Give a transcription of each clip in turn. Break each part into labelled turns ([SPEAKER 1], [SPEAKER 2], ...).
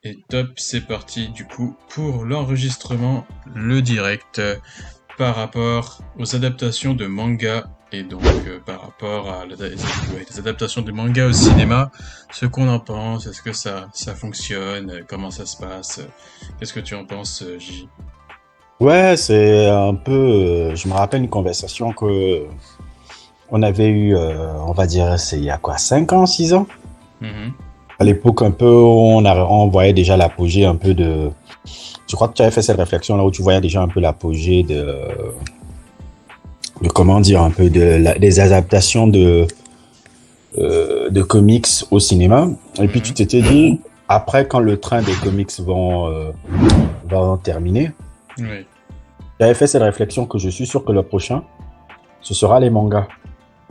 [SPEAKER 1] Et top, c'est parti du coup pour l'enregistrement, le direct par rapport aux adaptations de manga et donc par rapport à les adaptations de manga au cinéma, ce qu'on en pense, est-ce que ça fonctionne, comment ça se passe, qu'est-ce que tu en penses, Gigi?
[SPEAKER 2] Ouais, c'est un peu. Je me rappelle une conversation que on avait eue, on va dire, c'est il y a quoi, 5 ans, 6 ans?
[SPEAKER 1] Mhm.
[SPEAKER 2] À l'époque, un peu, on voyait déjà l'apogée un peu de. Je crois que tu avais fait cette réflexion là où tu voyais déjà un peu l'apogée de comment dire, un peu des adaptations de comics au cinéma. Et puis tu
[SPEAKER 1] Mhm.
[SPEAKER 2] t'étais dit, après, quand le train des comics va terminer,
[SPEAKER 1] Oui.
[SPEAKER 2] tu avais fait cette réflexion que je suis sûr que le prochain, ce sera les mangas.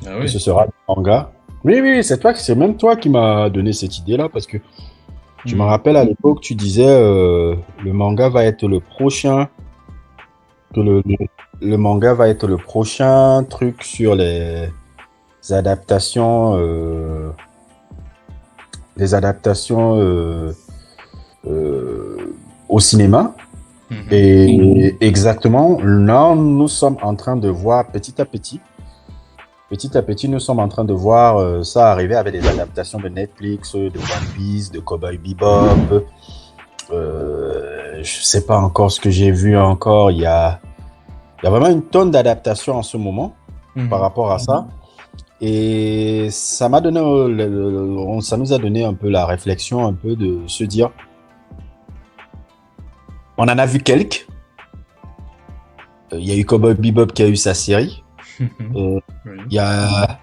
[SPEAKER 1] Ah
[SPEAKER 2] Que
[SPEAKER 1] oui.
[SPEAKER 2] ce sera le manga. Oui, oui, c'est même toi qui m'as donné cette idée-là parce que je me
[SPEAKER 1] Mhm.
[SPEAKER 2] rappelle à l'époque, tu disais le manga va être le prochain, que le manga va être le prochain truc sur adaptations, euh, les adaptations euh, au cinéma.
[SPEAKER 1] Mhm.
[SPEAKER 2] Et exactement, là, nous sommes en train de voir petit à petit, nous sommes en train de voir ça arriver avec des adaptations de Netflix, de One Piece, de Cowboy Bebop. Je sais pas encore ce que j'ai vu encore. Il y a vraiment une tonne d'adaptations en ce moment par
[SPEAKER 1] Mhm.
[SPEAKER 2] rapport à ça. Et ça m'a donné, ça nous a donné un peu la réflexion, un peu de se dire, on en a vu quelques. Il y a eu Cowboy Bebop qui a eu sa série.
[SPEAKER 1] Mhm.
[SPEAKER 2] Euh,
[SPEAKER 1] Oui.
[SPEAKER 2] Il y a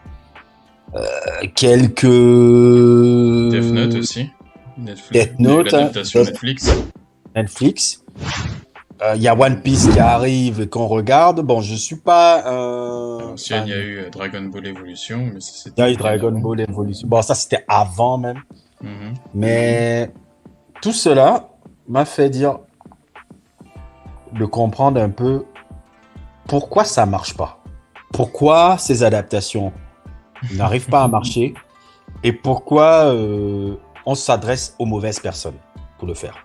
[SPEAKER 2] quelques
[SPEAKER 1] Death Note aussi. Netflix,
[SPEAKER 2] Death Note, hein,
[SPEAKER 1] l'adaptation Netflix.
[SPEAKER 2] Netflix. Il y a One Piece qui arrive et qu'on regarde. Bon, je suis pas
[SPEAKER 1] À
[SPEAKER 2] un
[SPEAKER 1] l'ancienne, il y a
[SPEAKER 2] fan.
[SPEAKER 1] eu Dragon Ball Evolution, mais ça
[SPEAKER 2] Il y
[SPEAKER 1] c'était
[SPEAKER 2] a eu
[SPEAKER 1] bien
[SPEAKER 2] Dragon
[SPEAKER 1] avant.
[SPEAKER 2] Ball Evolution. Bon, ça c'était avant même.
[SPEAKER 1] Mhm.
[SPEAKER 2] Mais tout cela m'a fait dire, de comprendre un peu pourquoi ça marche pas. Pourquoi ces adaptations n'arrivent pas à marcher et pourquoi on s'adresse aux mauvaises personnes pour le faire.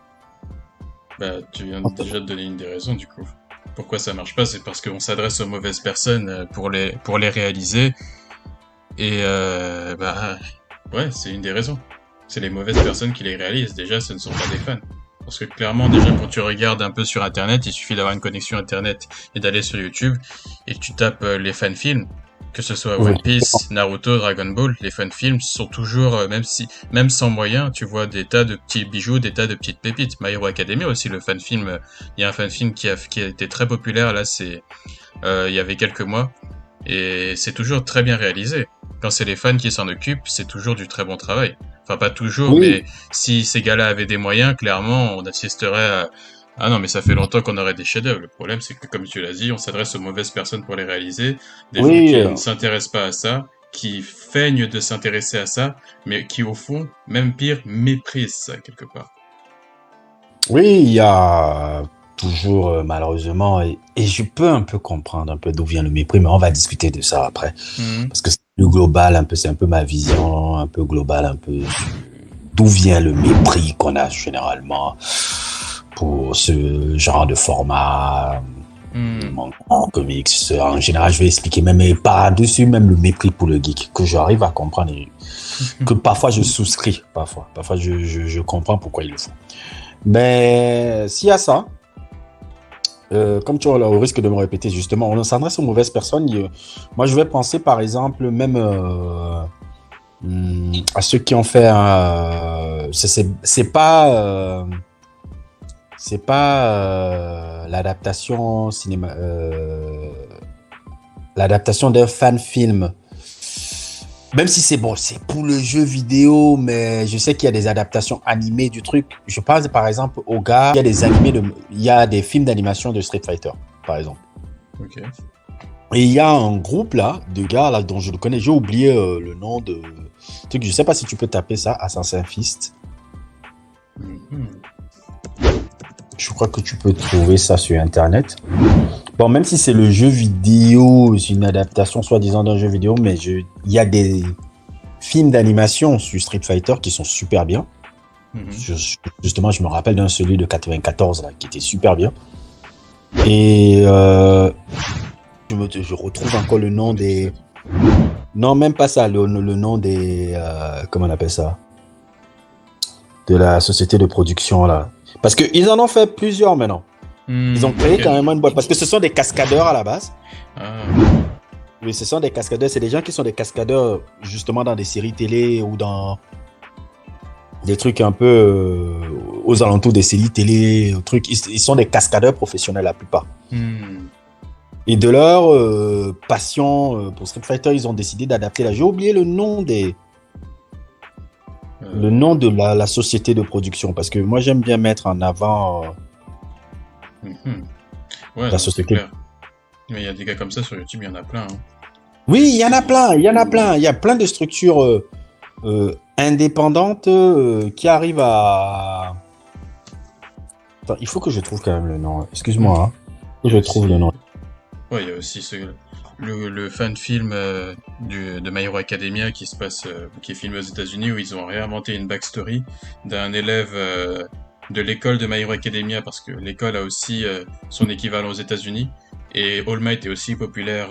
[SPEAKER 1] Bah, tu viens déjà de donner une des raisons du coup. Pourquoi ça marche pas, c'est parce qu'on s'adresse aux mauvaises personnes pour les réaliser. Et bah ouais, c'est une des raisons. C'est les mauvaises personnes qui les réalisent. Déjà, ce ne sont pas des fans. Parce que clairement, déjà, quand tu regardes un peu sur Internet, il suffit d'avoir une connexion Internet et d'aller sur YouTube et que tu tapes les fan films, que ce soit
[SPEAKER 2] Oui,
[SPEAKER 1] One Piece, Naruto, Dragon Ball, les fan films sont toujours, même sans moyens, tu vois des tas de petits bijoux, des tas de petites pépites. My Hero Academia aussi, le fan film, il y a un fan film qui a été très populaire là, il y avait quelques mois et c'est toujours très bien réalisé. Quand c'est les fans qui s'en occupent, c'est toujours du très bon travail. Enfin, pas toujours,
[SPEAKER 2] oui,
[SPEAKER 1] mais si ces gars-là avaient des moyens, clairement, on assisterait à... Ah non, mais ça fait longtemps qu'on aurait des chefs-d'œuvre. Le problème, c'est que, comme tu l'as dit, on s'adresse aux mauvaises personnes pour les réaliser, des gens
[SPEAKER 2] oui.
[SPEAKER 1] qui ne s'intéressent pas à ça, qui feignent de s'intéresser à ça, mais qui, au fond, même pire, méprisent ça, quelque part.
[SPEAKER 2] Oui, il y a toujours, malheureusement, et je peux un peu comprendre un peu d'où vient le mépris, mais on va discuter de ça après.
[SPEAKER 1] Mhm.
[SPEAKER 2] Parce que c'est le global, un peu, c'est un peu ma vision, un peu globale, un peu d'où vient le mépris qu'on a généralement pour ce genre de format
[SPEAKER 1] Mhm.
[SPEAKER 2] en comics. En général, je vais expliquer même et par-dessus même le mépris pour le geek que j'arrive à comprendre et que parfois je souscris, parfois je comprends pourquoi ils le font. Mais s'il y a ça, comme tu vois, là, au risque de me répéter, justement, on s'adresse aux mauvaises personnes. Moi, je vais penser, par exemple, même à ceux qui ont fait c'est pas l'adaptation cinéma, l'adaptation d'un fan film. Même si c'est bon, c'est pour le jeu vidéo, mais je sais qu'il y a des adaptations animées du truc. Je pense par exemple au gars, il y a des films d'animation de Street Fighter, par exemple.
[SPEAKER 1] Ok.
[SPEAKER 2] Et il y a un groupe là, de gars là, dont je le connais, j'ai oublié le nom de truc. Je sais pas si tu peux taper ça, Assassin's Fist.
[SPEAKER 1] Mhm.
[SPEAKER 2] Je crois que tu peux trouver ça sur Internet. Bon, même si c'est le jeu vidéo, c'est une adaptation soi-disant d'un jeu vidéo, il y a des films d'animation sur Street Fighter qui sont super bien.
[SPEAKER 1] Mhm.
[SPEAKER 2] Justement, je me rappelle d'un celui de 94 là, qui était super bien. Et je retrouve encore le nom des. Non, même pas ça, le nom des. Comment on appelle ça? De la société de production là. Parce qu'ils en ont fait plusieurs maintenant. Ils ont créé
[SPEAKER 1] Ok.
[SPEAKER 2] carrément une boîte. Parce que ce sont des cascadeurs à la base.
[SPEAKER 1] Ah.
[SPEAKER 2] Oui, ce sont des cascadeurs. C'est des gens qui sont des cascadeurs justement dans des séries télé ou dans des trucs un peu aux alentours des séries télé. Trucs. Ils sont des cascadeurs professionnels la plupart.
[SPEAKER 1] Hmm.
[SPEAKER 2] Et de leur passion pour Street Fighter, ils ont décidé d'adapter là. J'ai oublié le nom le nom de la société de production parce que moi j'aime bien mettre en avant
[SPEAKER 1] Mhm. Ouais,
[SPEAKER 2] la
[SPEAKER 1] non, c'est
[SPEAKER 2] société.
[SPEAKER 1] clair. Mais il y a des gars comme ça sur YouTube, il y en a plein. Hein.
[SPEAKER 2] Oui, il y en a
[SPEAKER 1] C'est-
[SPEAKER 2] plein, il y en a plein. Il y a plein de structures indépendantes qui arrivent à. Attends, il faut que je trouve quand même le nom. Excuse-moi, hein.
[SPEAKER 1] Il
[SPEAKER 2] Que
[SPEAKER 1] y
[SPEAKER 2] je
[SPEAKER 1] a
[SPEAKER 2] trouve le
[SPEAKER 1] aussi,
[SPEAKER 2] nom.
[SPEAKER 1] ouais, il y a aussi le fan film de My Hero Academia qui se passe, qui est filmé aux États-Unis où ils ont réinventé une backstory d'un élève de l'école de My Hero Academia parce que l'école a aussi son équivalent aux États-Unis et All Might est aussi populaire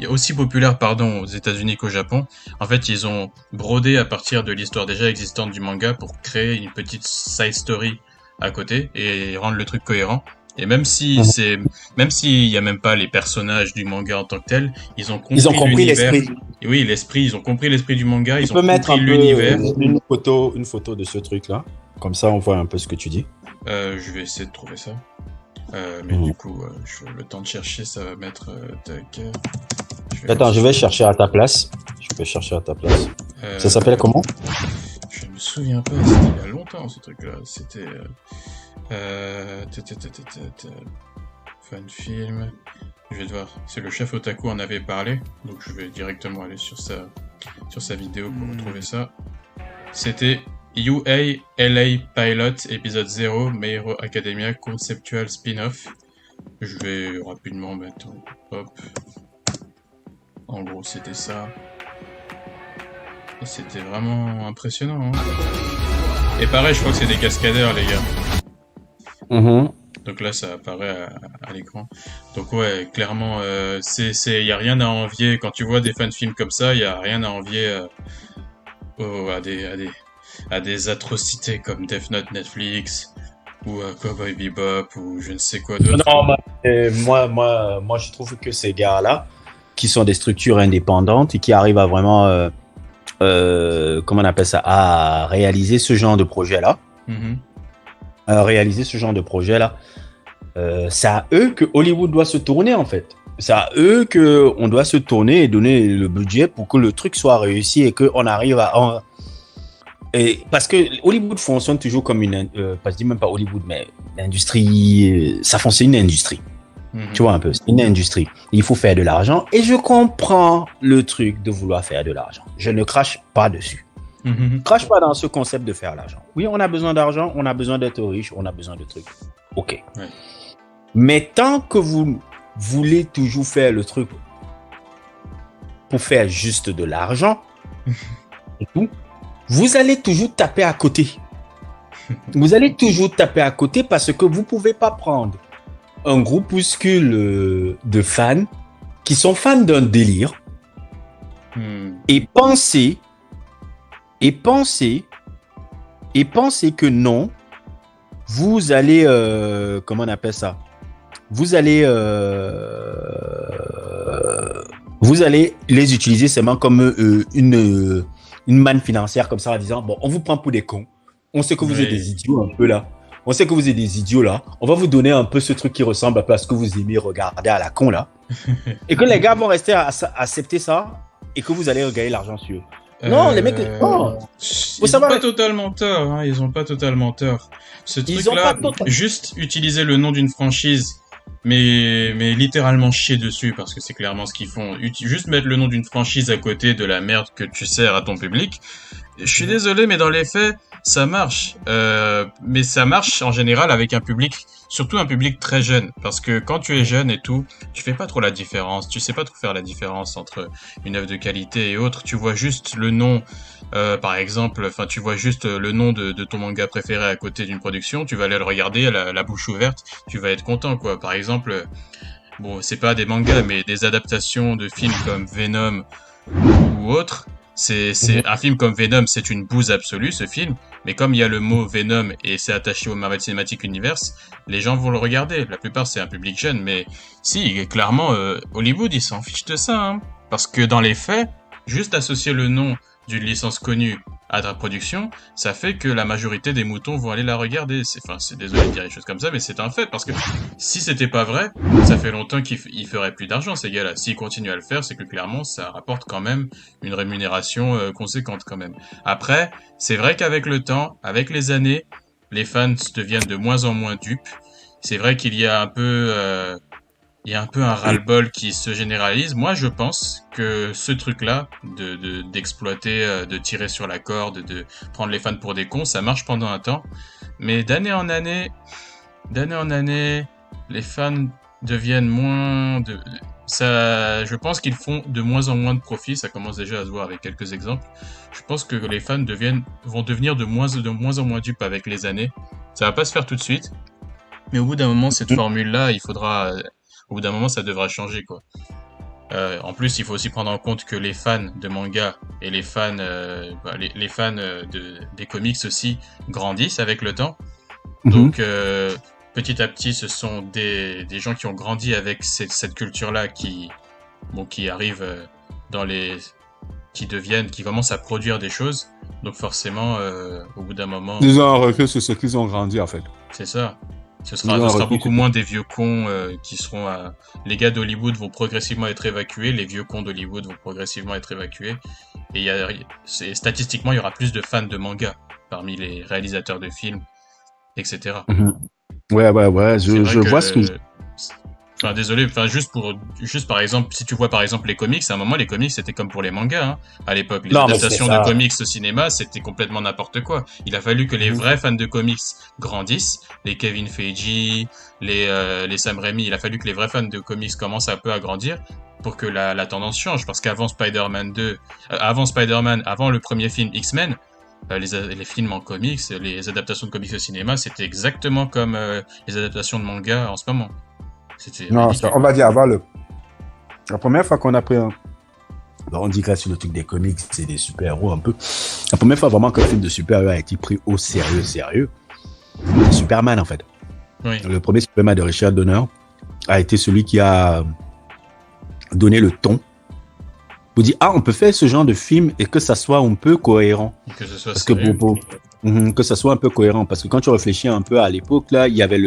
[SPEAKER 1] aussi populaire pardon aux États-Unis qu'au Japon. En fait, ils ont brodé à partir de l'histoire déjà existante du manga pour créer une petite side story à côté et rendre le truc cohérent. Et
[SPEAKER 2] Mhm.
[SPEAKER 1] même s'il y a même pas les personnages du manga en tant que tels, ils ont
[SPEAKER 2] Ils ont
[SPEAKER 1] compris
[SPEAKER 2] compris
[SPEAKER 1] l'univers.
[SPEAKER 2] l'esprit.
[SPEAKER 1] Et oui, l'esprit, ils ont compris l'esprit du manga,
[SPEAKER 2] Tu
[SPEAKER 1] ils ont
[SPEAKER 2] peux mettre
[SPEAKER 1] compris
[SPEAKER 2] un peu
[SPEAKER 1] l'univers.
[SPEAKER 2] une photo de ce truc-là. Comme ça, on voit un peu ce que tu dis.
[SPEAKER 1] Je vais essayer de trouver ça. Mais
[SPEAKER 2] Mhm.
[SPEAKER 1] du coup, le temps de chercher, ça va mettre tac. Je vais
[SPEAKER 2] Attends,
[SPEAKER 1] mettre
[SPEAKER 2] je vais chercher à ta place. Je vais chercher à ta place. Ça s'appelle
[SPEAKER 1] euh,
[SPEAKER 2] comment?
[SPEAKER 1] je me souviens pas, c'était il y a longtemps ce truc-là. C'était euh, ta- ta- ta- ta- ta- ta- fan film. Je vais devoir. C'est le chef Otaku en avait parlé, donc je vais directement aller sur sa vidéo pour retrouver ça. C'était UA LA Pilot épisode 0 My Hero Academia Conceptual Spin-off. Je vais rapidement mettre hop. En gros, c'était ça. Et c'était vraiment impressionnant. Hein. Et pareil, je crois que c'est des cascadeurs, les gars.
[SPEAKER 2] Mhm.
[SPEAKER 1] Donc là, ça apparaît à l'écran. Donc ouais, clairement, y a rien à envier. Quand tu vois des fan-films comme ça, il y a rien à envier à des atrocités comme Death Note Netflix ou Cowboy Bebop ou je ne sais quoi d'autre.
[SPEAKER 2] Non, moi, je trouve que ces gars-là, qui sont des structures indépendantes et qui arrivent à vraiment, comment on appelle ça, à réaliser ce genre de projet-là,
[SPEAKER 1] Mhm.
[SPEAKER 2] c'est à eux que Hollywood doit se tourner, en fait. C'est à eux que on doit se tourner et donner le budget pour que le truc soit réussi et qu'on arrive et parce que Hollywood fonctionne toujours comme je dis même pas Hollywood, mais l'industrie, ça fonctionne une industrie. Tu
[SPEAKER 1] Mhm.
[SPEAKER 2] vois un peu, c'est une industrie. Il faut faire de l'argent et je comprends le truc de vouloir faire de l'argent. Je ne crache pas dessus.
[SPEAKER 1] Mhm.
[SPEAKER 2] Crache pas dans ce concept de faire l'argent. Oui, on a besoin d'argent, on a besoin d'être riche, on a besoin de trucs. Ok.
[SPEAKER 1] Ouais.
[SPEAKER 2] Mais tant que vous voulez toujours faire le truc pour faire juste de l'argent, et tout, vous allez toujours taper à côté. Vous allez toujours taper à côté parce que vous pouvez pas prendre un groupuscule de fans qui sont fans d'un délire
[SPEAKER 1] Mhm.
[SPEAKER 2] et penser que non, vous allez comment on appelle ça? Vous allez les utiliser seulement comme une manne financière comme ça en disant bon, on vous prend pour des cons. On sait que vous êtes
[SPEAKER 1] Oui.
[SPEAKER 2] des idiots un peu là. On sait que vous êtes des idiots là. On va vous donner un peu ce truc qui ressemble un peu à ce que vous aimez regarder à la con là. Et que les gars vont rester à accepter ça et que vous allez regagner l'argent sur eux. Non, les mecs, non.
[SPEAKER 1] Ils
[SPEAKER 2] savoir-
[SPEAKER 1] ont pas totalement tort, hein, ils ont pas totalement tort. Ce
[SPEAKER 2] Ils ont
[SPEAKER 1] truc-là,
[SPEAKER 2] pas totalement-
[SPEAKER 1] juste utiliser le nom d'une franchise, mais littéralement chier dessus, parce que c'est clairement ce qu'ils font. Juste mettre le nom d'une franchise à côté de la merde que tu sers à ton public, Je suis désolé, mais dans les faits, ça marche. Mais ça marche en général avec un public, surtout un public très jeune. Parce que quand tu es jeune et tout, tu fais pas trop la différence. Tu sais pas trop faire la différence entre une œuvre de qualité et autre. Tu vois juste le nom, par exemple, enfin, tu vois juste le nom de ton manga préféré à côté d'une production. Tu vas aller le regarder, la bouche ouverte. Tu vas être content, quoi. Par exemple, bon, c'est pas des mangas, mais des adaptations de films comme Venom ou autre. C'est un film comme Venom, c'est une bouse absolue ce film, mais comme il y a le mot Venom et c'est attaché au Marvel Cinematic Universe, les gens vont le regarder. La plupart c'est un public jeune, mais si clairement Hollywood ils s'en fichent de ça, hein. Parce que dans les faits, juste associer le nom d'une licence connue à ta production, ça fait que la majorité des moutons vont aller la regarder. Enfin, c'est désolé de dire des choses comme ça, mais c'est un fait. Parce que si c'était pas vrai, ça fait longtemps qu'ils feraient plus d'argent, ces gars-là. S'ils continuent à le faire, c'est que clairement, ça rapporte quand même une rémunération conséquente quand même. Après, c'est vrai qu'avec le temps, avec les années, les fans deviennent de moins en moins dupes. C'est vrai qu'il y a un peu il y a un peu un ras-le-bol qui se généralise. Moi, je pense que ce truc-là, d'exploiter, de tirer sur la corde, de prendre les fans pour des cons, ça marche pendant un temps. Mais d'année en année, les fans deviennent moins ça, je pense qu'ils font de moins en moins de profit. Ça commence déjà à se voir avec quelques exemples. Je pense que les fans vont devenir de moins en moins dupes avec les années. Ça va pas se faire tout de suite. Mais au bout d'un moment, cette formule-là, au bout d'un moment, ça devra changer, quoi. En plus, il faut aussi prendre en compte que les fans de manga et les fans, les fans des comics aussi grandissent avec le temps. Donc, petit à petit, ce sont des gens qui ont grandi avec cette culture-là qui arrivent qui commencent à produire des choses. Donc, forcément, au bout d'un moment.
[SPEAKER 3] Ils ont un recul sur ce qu'ils ont grandi, en fait.
[SPEAKER 1] C'est ça. Ce sera beaucoup moins des vieux cons qui seront les gars d'Hollywood vont progressivement être évacués, les vieux cons d'Hollywood vont progressivement être évacués. Et statistiquement, il y aura plus de fans de manga parmi les réalisateurs de films, etc.
[SPEAKER 3] Ouais, je vois ce que...
[SPEAKER 1] Enfin, désolé, enfin, juste par exemple, si tu vois par exemple les comics, à un moment, les comics c'était comme pour les mangas, hein. À l'époque, les adaptations de comics au cinéma, c'était complètement n'importe quoi. Il a fallu que les vrais fans de comics grandissent, les Kevin Feige, les Sam Raimi, il a fallu que les vrais fans de comics commencent un peu à grandir pour que la tendance change. Parce qu'avant Spider-Man 2, avant le premier film X-Men, les films en comics, les adaptations de comics au cinéma, c'était exactement comme les adaptations de manga en ce moment.
[SPEAKER 3] Non, on va dire avant la première fois qu'on a pris on digresse sur le truc des comics, c'est des super-héros un peu. La première fois vraiment qu'un film de super-héros a été pris au sérieux, c'est Superman en fait.
[SPEAKER 1] Oui.
[SPEAKER 3] Le premier Superman de Richard Donner a été celui qui a donné le ton pour dire on peut faire ce genre de film et que ça soit un peu cohérent.
[SPEAKER 1] Que ce soit
[SPEAKER 3] parce que ça soit un peu cohérent parce que quand tu réfléchis un peu à l'époque là, il y avait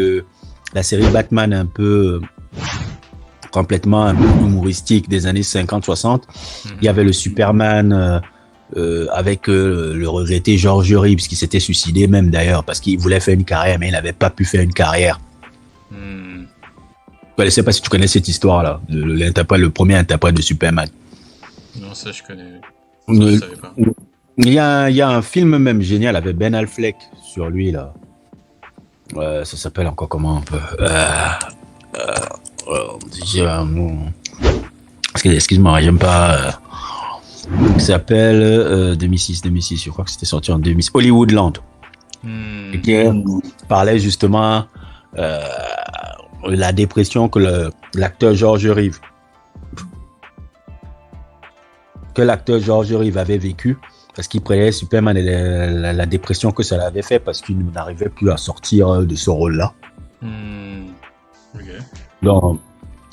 [SPEAKER 3] la série Batman un peu complètement un peu humoristique des années 50-60. Il y avait le Superman avec le regretté George Reeves qui s'était suicidé même d'ailleurs parce qu'il voulait faire une carrière mais il n'avait pas pu faire une carrière. Je ne sais pas si tu connais cette histoire-là, le premier interprète de Superman.
[SPEAKER 1] Non, ça je connais. Je savais pas.
[SPEAKER 3] Il y a un film même génial avec Ben Affleck sur lui là. Ça s'appelle encore comment un peu excuse-moi, j'aime pas. Ça s'appelle 2006, je crois que c'était sorti en 2006. Hollywoodland. Et qui parlait justement la dépression que l'acteur George Reeves avait vécu parce qu'il prenait Superman et la dépression que ça l'avait fait parce qu'il n'arrivait plus à sortir de ce rôle-là.
[SPEAKER 1] Okay.
[SPEAKER 3] Donc,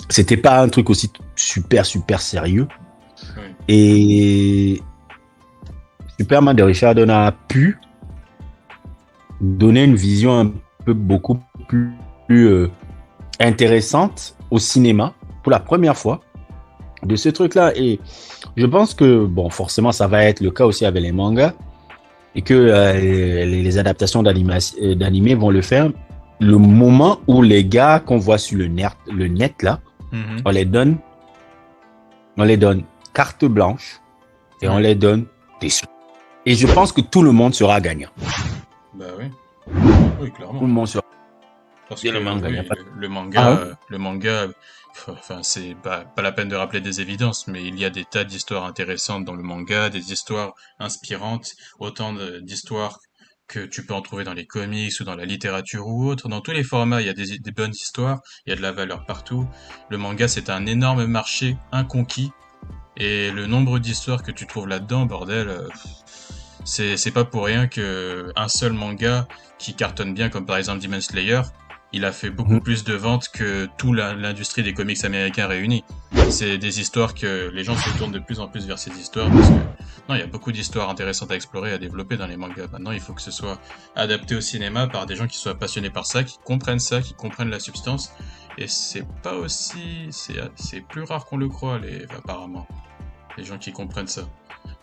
[SPEAKER 3] c'était pas un truc aussi super sérieux.
[SPEAKER 1] Oui.
[SPEAKER 3] Et Superman de Richard Donner a pu donner une vision un peu beaucoup plus intéressante au cinéma pour la première fois de ce truc-là. Et je pense que, bon, forcément, ça va être le cas aussi avec les mangas et que les adaptations d'animés vont le faire. Le moment où les gars qu'on voit sur le net là, on les donne carte blanche et on les donne des sous. Et je pense que tout le monde sera gagnant.
[SPEAKER 1] Bah oui. Oui, clairement.
[SPEAKER 3] Tout le monde sera
[SPEAKER 1] Parce
[SPEAKER 3] Et
[SPEAKER 1] que
[SPEAKER 3] le manga, y a
[SPEAKER 1] oui,
[SPEAKER 3] pas-
[SPEAKER 1] le manga, enfin, c'est pas la peine de rappeler des évidences, mais il y a des tas d'histoires intéressantes dans le manga, des histoires inspirantes, d'histoires que tu peux en trouver dans les comics ou dans la littérature ou autre. Dans tous les formats, il y a des bonnes histoires, il y a de la valeur partout. Le manga, c'est un énorme marché inconquis, et le nombre d'histoires que tu trouves là-dedans, bordel, c'est pas pour rien que un seul manga qui cartonne bien, comme par exemple Demon Slayer, il a fait beaucoup
[SPEAKER 3] Mhm.
[SPEAKER 1] plus de ventes que toute l'industrie des comics américains réunis. C'est des histoires que les gens se tournent de plus en plus vers ces histoires parce que non, il y a beaucoup d'histoires intéressantes à explorer, à développer dans les mangas. Maintenant, il faut que ce soit adapté au cinéma par des gens qui soient passionnés par ça, qui comprennent la substance. Et c'est pas aussi, c'est plus rare qu'on le croit, apparemment, les gens qui comprennent ça.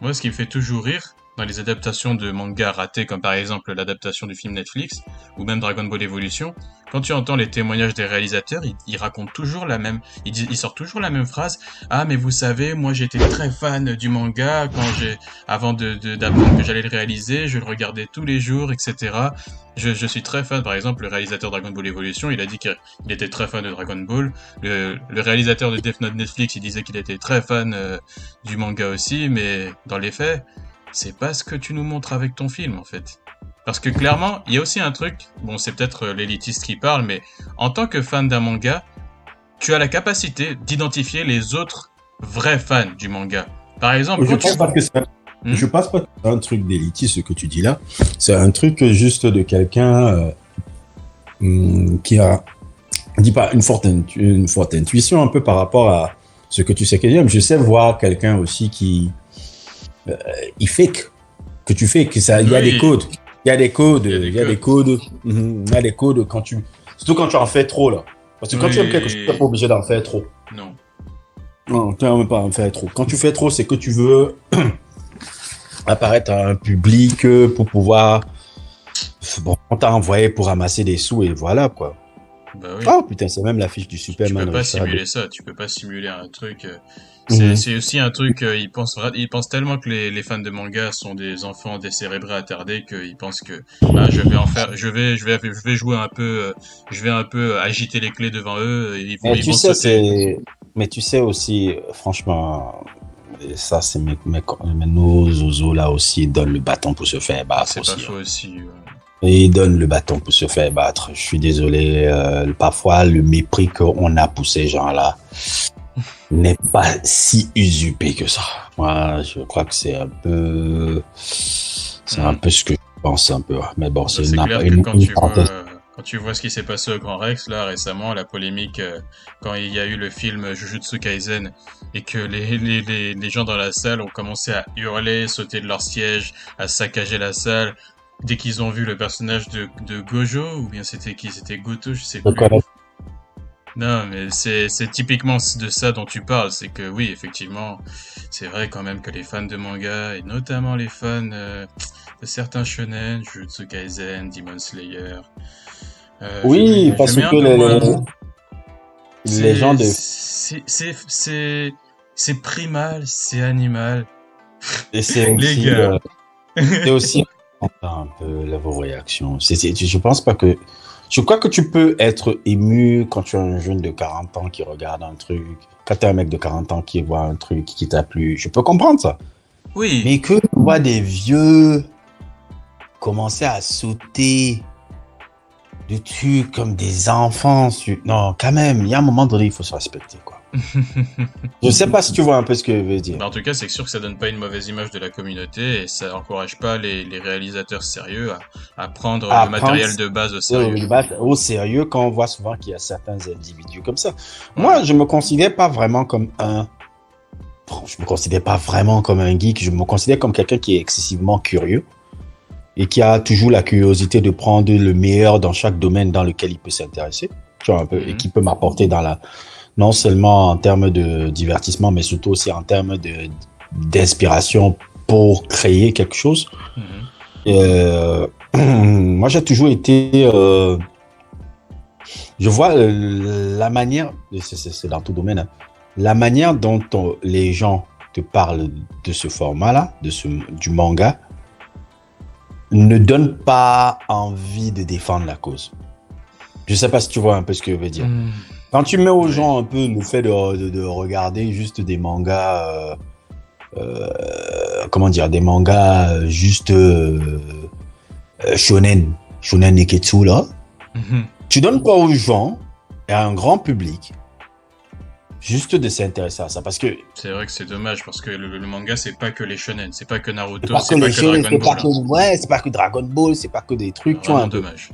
[SPEAKER 1] Moi, ce qui me fait toujours rire dans les adaptations de mangas ratés, comme par exemple l'adaptation du film Netflix, ou même Dragon Ball Evolution, quand tu entends les témoignages des réalisateurs, ils racontent toujours ils sortent toujours la même phrase. Ah, mais vous savez, moi j'étais très fan du manga avant d'apprendre que j'allais le réaliser, je le regardais tous les jours, etc. Je suis très fan, par exemple, le réalisateur de Dragon Ball Evolution, il a dit qu'il était très fan de Dragon Ball. Le réalisateur de Death Note Netflix, il disait qu'il était très fan du manga aussi, mais dans les faits, c'est pas ce que tu nous montres avec ton film, en fait. Parce que clairement, il y a aussi un truc, bon, c'est peut-être l'élitiste qui parle, mais en tant que fan d'un manga, tu as la capacité d'identifier les autres vrais fans du manga. Par exemple,
[SPEAKER 2] Je pense pas que c'est je pense pas que c'est un truc d'élitiste ce que tu dis là. C'est un truc juste de quelqu'un qui a, dis pas une forte intuition un peu par rapport à ce que tu sais qu'il aime. Je sais voir quelqu'un aussi qui il fake que tu fais que ça. Il y a
[SPEAKER 1] Oui.
[SPEAKER 2] des codes. Il y a des codes.
[SPEAKER 1] Il y a des
[SPEAKER 2] Il y a des codes. Il y a des codes quand tu surtout quand tu en fais trop là. Parce que quand tu aimes quelque chose, tu n'es pas obligé d'en faire trop.
[SPEAKER 1] non.
[SPEAKER 2] Non, tu n'aimes pas en faire trop. Quand tu fais trop, c'est que tu veux apparaître à un public pour pouvoir. Bon, on t'a envoyé pour ramasser des sous et voilà quoi.
[SPEAKER 1] Bah oui.
[SPEAKER 2] Oh putain, c'est même l'affiche du
[SPEAKER 1] Tu
[SPEAKER 2] Superman.
[SPEAKER 1] peux pas
[SPEAKER 2] Richard.
[SPEAKER 1] simuler ça, tu peux pas simuler un truc.
[SPEAKER 2] Mhm.
[SPEAKER 1] C'est aussi un truc, ils pensent tellement que les fans de manga sont des enfants décérébrés attardés qu'ils pensent que ah, je vais en faire, je vais jouer un peu, je vais un peu agiter les clés devant eux, et
[SPEAKER 2] Mais
[SPEAKER 1] ils
[SPEAKER 2] tu
[SPEAKER 1] vont
[SPEAKER 2] sais,
[SPEAKER 1] sauter.
[SPEAKER 2] mais tu sais aussi, franchement, et ça, c'est nos zozos là aussi, ils donnent le bâton pour se faire
[SPEAKER 1] Ah,
[SPEAKER 2] battre
[SPEAKER 1] c'est pas
[SPEAKER 2] aussi.
[SPEAKER 1] faux aussi.
[SPEAKER 2] Et ils donnent le bâton pour se faire battre. Je suis désolé, parfois, le mépris qu'on a pour ces gens-là n'est pas si usurpé que ça. Moi, je crois que c'est un peu ce que je pense un peu. Mais bon,
[SPEAKER 1] Bah,
[SPEAKER 2] c'est
[SPEAKER 1] c'est clair que
[SPEAKER 2] une parenthèse.
[SPEAKER 1] quand tu vois ce qui s'est passé au Grand Rex là récemment, la polémique quand il y a eu le film Jujutsu Kaisen et que les gens dans la salle ont commencé à hurler, sauter de leur siège, à saccager la salle dès qu'ils ont vu le personnage de Gojo ou bien c'était Goto, je sais
[SPEAKER 2] De
[SPEAKER 1] plus.
[SPEAKER 2] connaître.
[SPEAKER 1] Non, mais c'est typiquement de ça dont tu parles, c'est que oui, effectivement, c'est vrai quand même que les fans de manga, et notamment les fans de certains shonen, Jujutsu Kaisen, Demon Slayer,
[SPEAKER 2] Oui,
[SPEAKER 1] je
[SPEAKER 2] parce
[SPEAKER 1] mets un
[SPEAKER 2] que
[SPEAKER 1] peu moins.
[SPEAKER 2] les gens de
[SPEAKER 1] C'est primal, c'est animal.
[SPEAKER 2] et c'est
[SPEAKER 1] Les
[SPEAKER 2] aussi,
[SPEAKER 1] gars.
[SPEAKER 2] c'est aussi un peu vos réactions. Je pense pas que. Je crois que tu peux être ému quand tu es un jeune de 40 ans qui regarde un truc. Quand tu es un mec de 40 ans qui voit un truc qui t'a plu. Je peux comprendre ça.
[SPEAKER 1] Oui,
[SPEAKER 2] Mais que tu vois des vieux commencer à sauter de trucs comme des enfants. Non, quand même, il y a un moment donné, il faut se respecter, quoi. Je sais pas si tu vois un peu ce que je veux dire.
[SPEAKER 1] bah, en tout cas, c'est sûr que ça donne pas une mauvaise image de la communauté et ça encourage pas les réalisateurs sérieux à prendre
[SPEAKER 2] À
[SPEAKER 1] le matériel
[SPEAKER 2] prendre
[SPEAKER 1] de base au sérieux.
[SPEAKER 2] au sérieux quand on voit souvent qu'il y a certains individus comme ça.
[SPEAKER 1] Ouais.
[SPEAKER 2] Moi, je me considère pas vraiment comme un. Bon, je me considère pas vraiment comme un geek. Je me considère comme quelqu'un qui est excessivement curieux et qui a toujours la curiosité de prendre le meilleur dans chaque domaine dans lequel il peut s'intéresser. Tu vois un peu, et qui peut m'apporter non seulement en termes de divertissement, mais surtout aussi en termes d'inspiration pour créer quelque chose. Moi, j'ai toujours été. Je vois la manière, c'est dans tout domaine, hein, la manière dont les gens te parlent de ce format-là, du manga, ne donne pas envie de défendre la cause. Je sais pas si tu vois un peu ce que je veux dire. Quand tu mets aux gens un peu le fait de regarder juste des mangas, comment dire, des mangas juste shonen neketsu là, tu donnes pas aux gens et à un grand public juste de s'intéresser à ça parce que
[SPEAKER 1] c'est vrai que c'est dommage parce que le manga c'est pas que les shonen, c'est pas que Naruto,
[SPEAKER 2] c'est pas que
[SPEAKER 1] Dragon Ball.
[SPEAKER 2] C'est pas que Dragon Ball, c'est pas que des trucs,
[SPEAKER 1] C'est
[SPEAKER 2] tu vois.
[SPEAKER 1] vraiment dommage.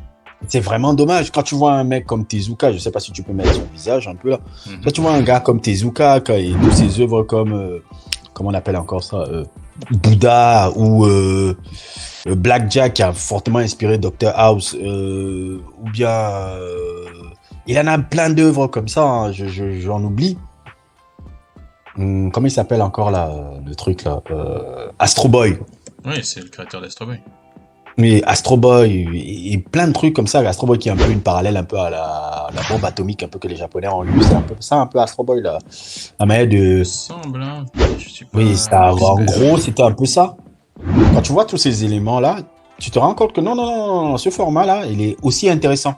[SPEAKER 2] C'est vraiment dommage. Quand tu vois un mec comme Tezuka, je sais pas si tu peux mettre son visage un peu là. Quand tu vois un gars comme Tezuka et toutes ses œuvres comme comment on appelle encore ça, Bouddha ou Blackjack qui a fortement inspiré Dr House, ou bien il en a plein d'œuvres comme ça. Hein, j'en oublie. Comment il s'appelle encore là, le truc là, Astro Boy.
[SPEAKER 1] Oui, c'est le créateur d'Astro Boy.
[SPEAKER 2] Mais Astro Boy et plein de trucs comme ça. Astro Boy qui est un peu une parallèle un peu à la bombe atomique un peu que les Japonais ont eu. C'est un peu ça, un peu Astro Boy là. La manière de.
[SPEAKER 1] Semble, hein. Je suis pas
[SPEAKER 2] Oui, ça, en gros, c'était un peu ça. Quand tu vois tous ces éléments là, tu te rends compte que non, ce format là, il est aussi intéressant.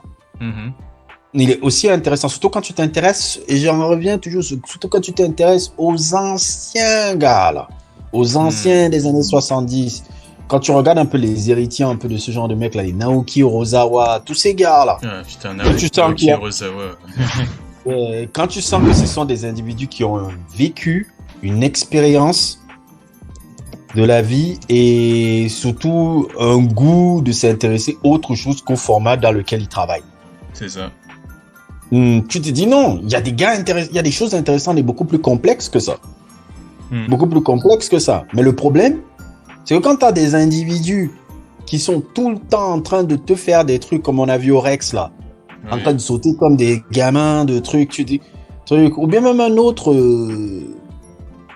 [SPEAKER 2] Il est aussi intéressant, surtout quand tu t'intéresses, et j'en reviens toujours, surtout quand tu t'intéresses aux anciens gars là, aux anciens des années 70. Quand tu regardes un peu les héritiers un peu de ce genre de mecs là, les Naoki Urasawa, tous ces gars là.
[SPEAKER 1] Ah, putain, Naoki Urasawa.
[SPEAKER 2] Quand tu sens que ce sont des individus qui ont vécu une expérience de la vie et surtout un goût de s'intéresser autre chose qu'au format dans lequel ils travaillent.
[SPEAKER 1] C'est ça.
[SPEAKER 2] Tu te dis non, il y a des gars intéressants, il y a des choses intéressantes et beaucoup plus complexes que ça. Beaucoup plus complexes que ça. Mais le problème, c'est que quand tu as des individus qui sont tout le temps en train de te faire des trucs comme on a vu au Rex là, en train de sauter comme des gamins de trucs, tu dis, ou bien même un autre,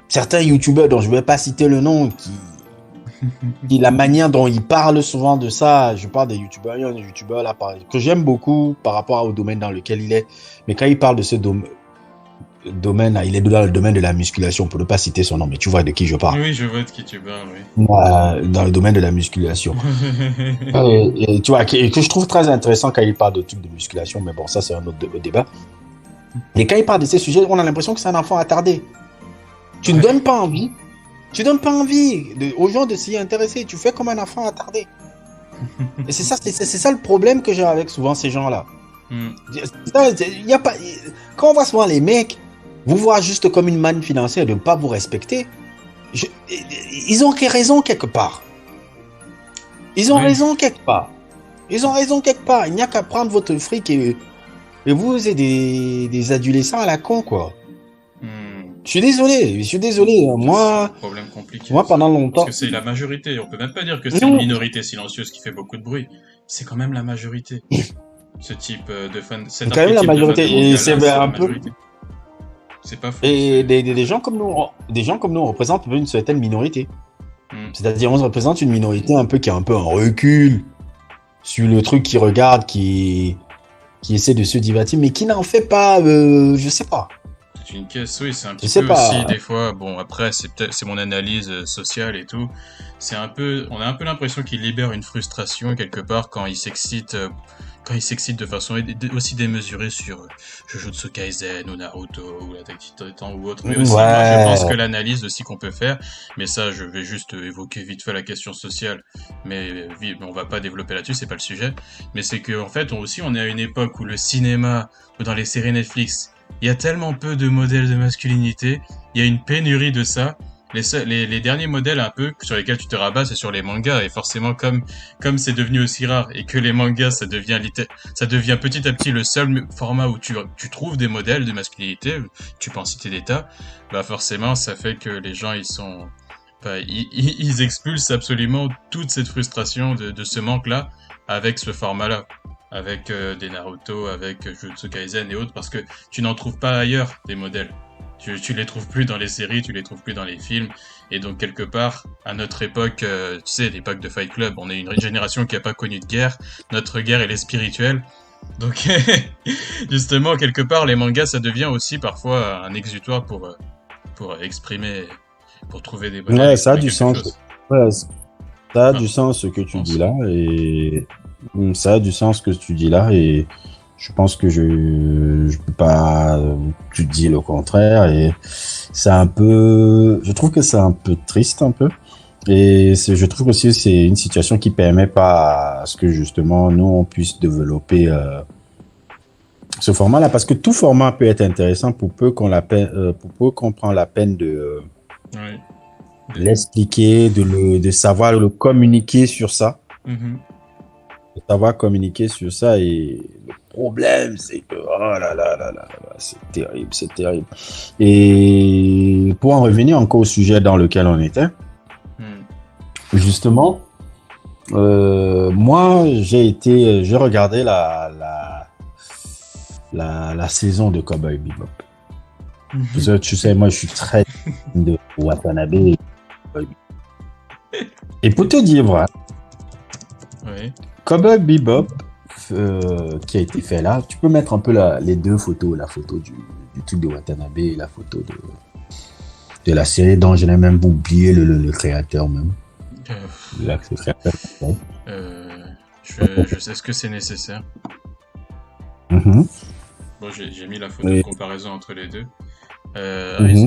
[SPEAKER 2] certains youtubeurs dont je ne vais pas citer le nom, qui la manière dont ils parlent souvent de ça, je parle des youtubeurs, il y a un youtubeur là que j'aime beaucoup par rapport au domaine dans lequel il est, mais quand il parle de ce domaine là, il est dans le domaine de la musculation, pour ne pas citer son nom, mais tu vois de qui je parle.
[SPEAKER 1] Oui, je vois de qui tu parles, oui.
[SPEAKER 2] Dans le domaine de la musculation. et tu vois, que je trouve très intéressant quand il parle de trucs de musculation, mais bon, ça c'est un autre débat. Et quand il parle de ces sujets, on a l'impression que c'est un enfant attardé. Tu ne donnes pas envie. Tu donnes pas envie aux gens de s'y intéresser. Tu fais comme un enfant attardé. Et c'est ça le problème que j'ai avec souvent ces gens-là. Y a pas, quand on voit souvent les mecs vous voir juste comme une manne financière de ne pas vous respecter, ils ont raison quelque part. Ils ont raison quelque part. Il n'y a qu'à prendre votre fric et vous êtes des adolescents à la con, quoi. Je suis désolé. Moi,
[SPEAKER 1] problème compliqué.
[SPEAKER 2] Moi, pendant longtemps.
[SPEAKER 1] Parce que c'est la majorité. On peut même pas dire que c'est une minorité silencieuse qui fait beaucoup de bruit. C'est quand même la majorité. Ce type de fan.
[SPEAKER 2] C'est quand même la majorité. Et c'est un peu.
[SPEAKER 1] C'est pas faux.
[SPEAKER 2] Et des gens comme nous, on représente une certaine minorité. C'est-à-dire, on représente une minorité un peu qui a un peu un recul sur le truc qui regarde, qui essaie de se divertir, mais qui n'en fait pas. Je sais pas.
[SPEAKER 1] C'est une caisse, oui, c'est un petit peu aussi des fois. Bon, après, c'est mon analyse sociale et tout. On a un peu l'impression qu'il libère une frustration quelque part quand il s'excite de façon aussi démesurée sur Jujutsu Kaisen ou Naruto ou Attack on Titan ou autre. Mais aussi, moi, je pense que l'analyse aussi qu'on peut faire, mais ça, je vais juste évoquer vite fait la question sociale, mais on va pas développer là-dessus, c'est pas le sujet. Mais c'est que en fait, on est à une époque où le cinéma ou dans les séries Netflix, il y a tellement peu de modèles de masculinité, il y a une pénurie de ça. Les derniers modèles un peu sur lesquels tu te rabats, c'est sur les mangas, et forcément comme c'est devenu aussi rare et que les mangas ça devient petit à petit le seul format où tu trouves des modèles de masculinité, tu peux en citer des tas, bah forcément ça fait que les gens ils expulsent absolument toute cette frustration de ce manque-là avec ce format-là. Avec des Naruto, avec Jujutsu Kaisen et autres, parce que tu n'en trouves pas ailleurs des modèles. Tu les trouves plus dans les séries, tu les trouves plus dans les films, et donc quelque part, à notre époque, tu sais, l'époque de Fight Club, on est une génération qui a pas connu de guerre, notre guerre elle est spirituelle, donc justement, quelque part, les mangas ça devient aussi parfois un exutoire pour exprimer, pour trouver des modèles.
[SPEAKER 2] Ouais, ça a du sens. Ouais,
[SPEAKER 3] Ça a du sens ce que tu dis là et ça a du sens ce que tu dis là et je pense que je peux pas tu dis le contraire et c'est un peu je trouve que c'est un peu triste un peu et je trouve aussi que c'est une situation qui permet pas à ce que justement nous on puisse développer ce format là parce que tout format peut être intéressant pour peu pour peu qu'on prend la peine de
[SPEAKER 1] Oui.
[SPEAKER 3] l'expliquer, de savoir le communiquer sur ça.
[SPEAKER 1] Mhm.
[SPEAKER 3] De savoir communiquer sur ça. Et le problème, c'est que, oh là là là là là, c'est terrible, c'est terrible. Et pour en revenir encore au sujet dans lequel on était, justement, moi, j'ai regardé la saison de Cowboy Bebop. Parce que, tu sais, moi, je suis très de Watanabe. Et pour te dire, voilà,
[SPEAKER 1] Oui.
[SPEAKER 3] Cowboy Bebop, qui a été fait là, tu peux mettre un peu les deux photos, la photo du truc de Watanabe et la photo de la série dont je n'ai même pas oublié le créateur même. Le créateur.
[SPEAKER 1] Je sais ce que c'est nécessaire.
[SPEAKER 3] Mm-hmm.
[SPEAKER 1] Bon, j'ai mis la photo de comparaison entre les deux.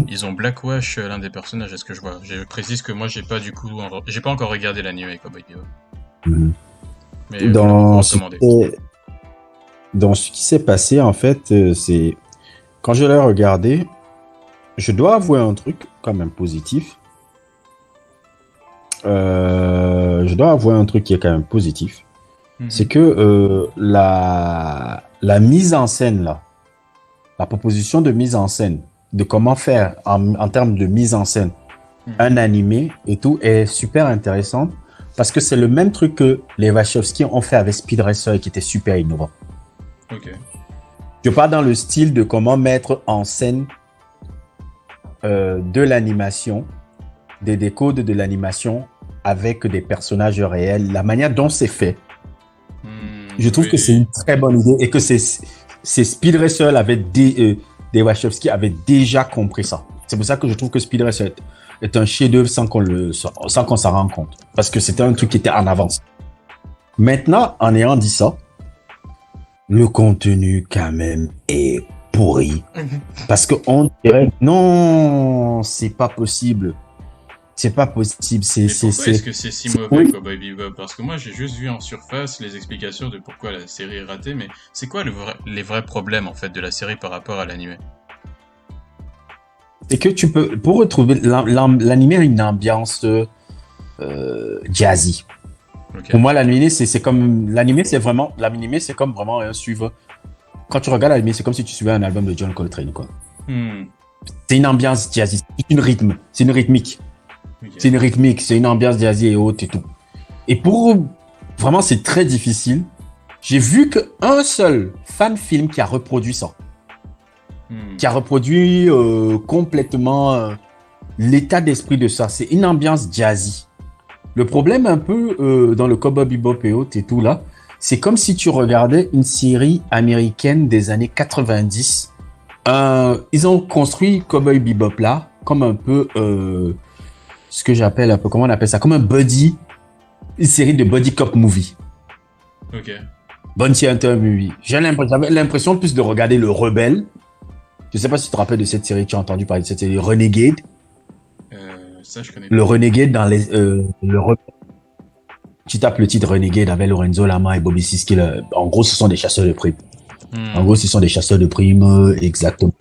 [SPEAKER 1] Ils ont blackwash l'un des personnages, est-ce que je vois? Je précise que moi j'ai pas encore regardé l'anime Cowboy Bebop.
[SPEAKER 3] Mm-hmm.
[SPEAKER 1] Mais dans
[SPEAKER 3] ce qui s'est passé en fait, c'est quand je l'ai regardé, je dois avouer un truc quand même positif. Je dois avouer un truc qui est quand même positif. C'est que la mise en scène là, la proposition de mise en scène, de comment faire en termes de mise en scène un animé et tout est super intéressante parce que c'est le même truc que les Wachowski ont fait avec Speed Racer et qui était super innovant.
[SPEAKER 1] Ok.
[SPEAKER 3] Je parle dans le style de comment mettre en scène de l'animation, des décodes de l'animation avec des personnages réels, la manière dont c'est fait. Je trouve que c'est une très bonne idée et que c'est Speed Racer des Wachowski avaient déjà compris ça. C'est pour ça que je trouve que Speed Racer est un chef-d'œuvre sans qu'on s'en rende compte. Parce que c'était un truc qui était en avance. Maintenant, en ayant dit ça, le contenu quand même est pourri. Parce qu'on dirait non, c'est pas possible. C'est pas possible.
[SPEAKER 1] Pourquoi est-ce que c'est si mauvais, Cowboy Bebop? Parce que moi, j'ai juste vu en surface les explications de pourquoi la série est ratée, mais c'est quoi les vrais problèmes, en fait, de la série par rapport à l'anime?
[SPEAKER 3] C'est que tu peux, pour retrouver l'anime a une ambiance jazzy. Okay. Pour moi, l'anime, c'est comme vraiment un suivre. Quand tu regardes l'anime, c'est comme si tu suivais un album de John Coltrane, quoi. C'est une ambiance jazzy, c'est une rythmique. Okay. C'est une rythmique, c'est une ambiance jazzy et haute et tout. Et vraiment, c'est très difficile. J'ai vu qu'un seul fan film qui a reproduit ça. Qui a reproduit complètement l'état d'esprit de ça. C'est une ambiance jazzy. Le problème un peu dans le Cowboy Bebop et autres et tout là, c'est comme si tu regardais une série américaine des années 90. Ils ont construit Cowboy Bebop là comme un peu ce que j'appelle un peu, comment on appelle ça, comme une série de buddy cop movie.
[SPEAKER 1] Ok.
[SPEAKER 3] Bounty Hunter movie. J'avais l'impression plus de regarder Le Rebelle. Je sais pas si tu te rappelles de cette série, tu as entendu parler de cette série Renegade.
[SPEAKER 1] Ça, je connais
[SPEAKER 3] pas. Le Renegade dans les... Tu tapes le titre Renegade avec Lorenzo Lama et Bobby Siski. En gros, ce sont des chasseurs de primes. Exactement.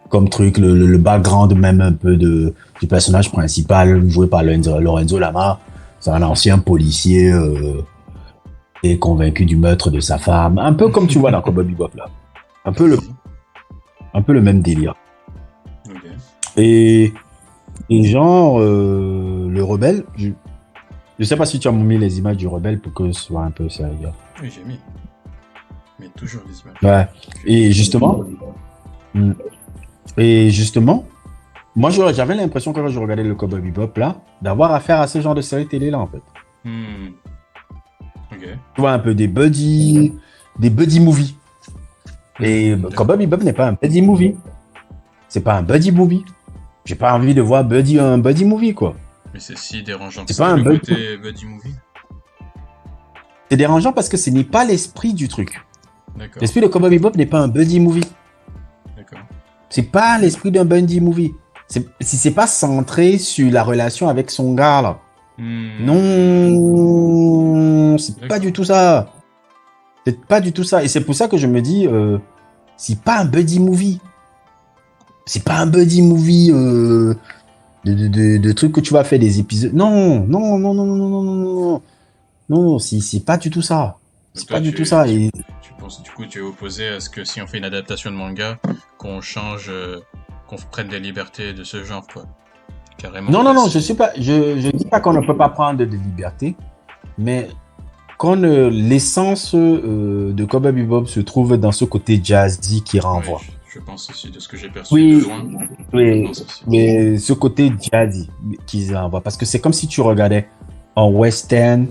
[SPEAKER 3] Comme truc, le background même un peu du personnage principal joué par Lorenzo Lama. C'est un ancien policier et convaincu du meurtre de sa femme. Un peu comme tu vois dans Cowboy Bebop là. Un peu le même délire.
[SPEAKER 1] Okay.
[SPEAKER 3] Et genre, le Rebelle, je sais pas si tu as mis les images du Rebelle pour que ce soit un peu sérieux.
[SPEAKER 1] Oui, j'ai mis. Mais toujours des images.
[SPEAKER 3] Ouais. Et justement, moi j'avais l'impression quand je regardais le Cowboy Bebop là, d'avoir affaire à ce genre de série télé là en fait.
[SPEAKER 1] Ok.
[SPEAKER 3] Tu vois un peu des buddy movies. Et Cowboy Bebop n'est pas un buddy movie. C'est pas un buddy movie. J'ai pas envie de voir un buddy movie quoi.
[SPEAKER 1] Mais c'est si dérangeant que
[SPEAKER 3] C'est pas
[SPEAKER 1] ça,
[SPEAKER 3] un
[SPEAKER 1] le
[SPEAKER 3] buddy.
[SPEAKER 1] côté buddy movie.
[SPEAKER 3] C'est dérangeant parce que ce n'est pas l'esprit du truc.
[SPEAKER 1] D'accord,
[SPEAKER 3] L'esprit de Cowboy Bebop n'est pas un buddy movie.
[SPEAKER 1] d'accord.
[SPEAKER 3] C'est pas l'esprit d'un buddy movie. Si c'est pas centré sur la relation avec son gars là.
[SPEAKER 1] Hmm.
[SPEAKER 3] Non, c'est pas
[SPEAKER 1] D'accord.
[SPEAKER 3] du tout ça. C'est pas du tout ça. Et c'est pour ça que je me dis, c'est pas un buddy movie. C'est pas un buddy movie de trucs que tu vas faire des épisodes. Non, non, non, non, non, non, non, non, non. Non, c'est pas du tout ça. C'est
[SPEAKER 1] Toi,
[SPEAKER 3] pas du tout ça. Et
[SPEAKER 1] tu penses, du coup, tu es opposé à ce que si on fait une adaptation de manga, qu'on change, qu'on prenne des libertés de ce genre, quoi. Carrément.
[SPEAKER 3] non, non,
[SPEAKER 1] quoi,
[SPEAKER 3] non, je dis pas qu'on ne peut pas prendre de liberté, mais quand l'essence de Cowboy Bebop se trouve dans ce côté jazzy qui renvoie.
[SPEAKER 1] Ouais, je pense aussi, de ce que j'ai perçu
[SPEAKER 3] Oui,
[SPEAKER 1] de loin. Je
[SPEAKER 3] oui,
[SPEAKER 1] pense aussi.
[SPEAKER 3] mais ce côté jazzy qu'ils envoient, parce que c'est comme si tu regardais en western,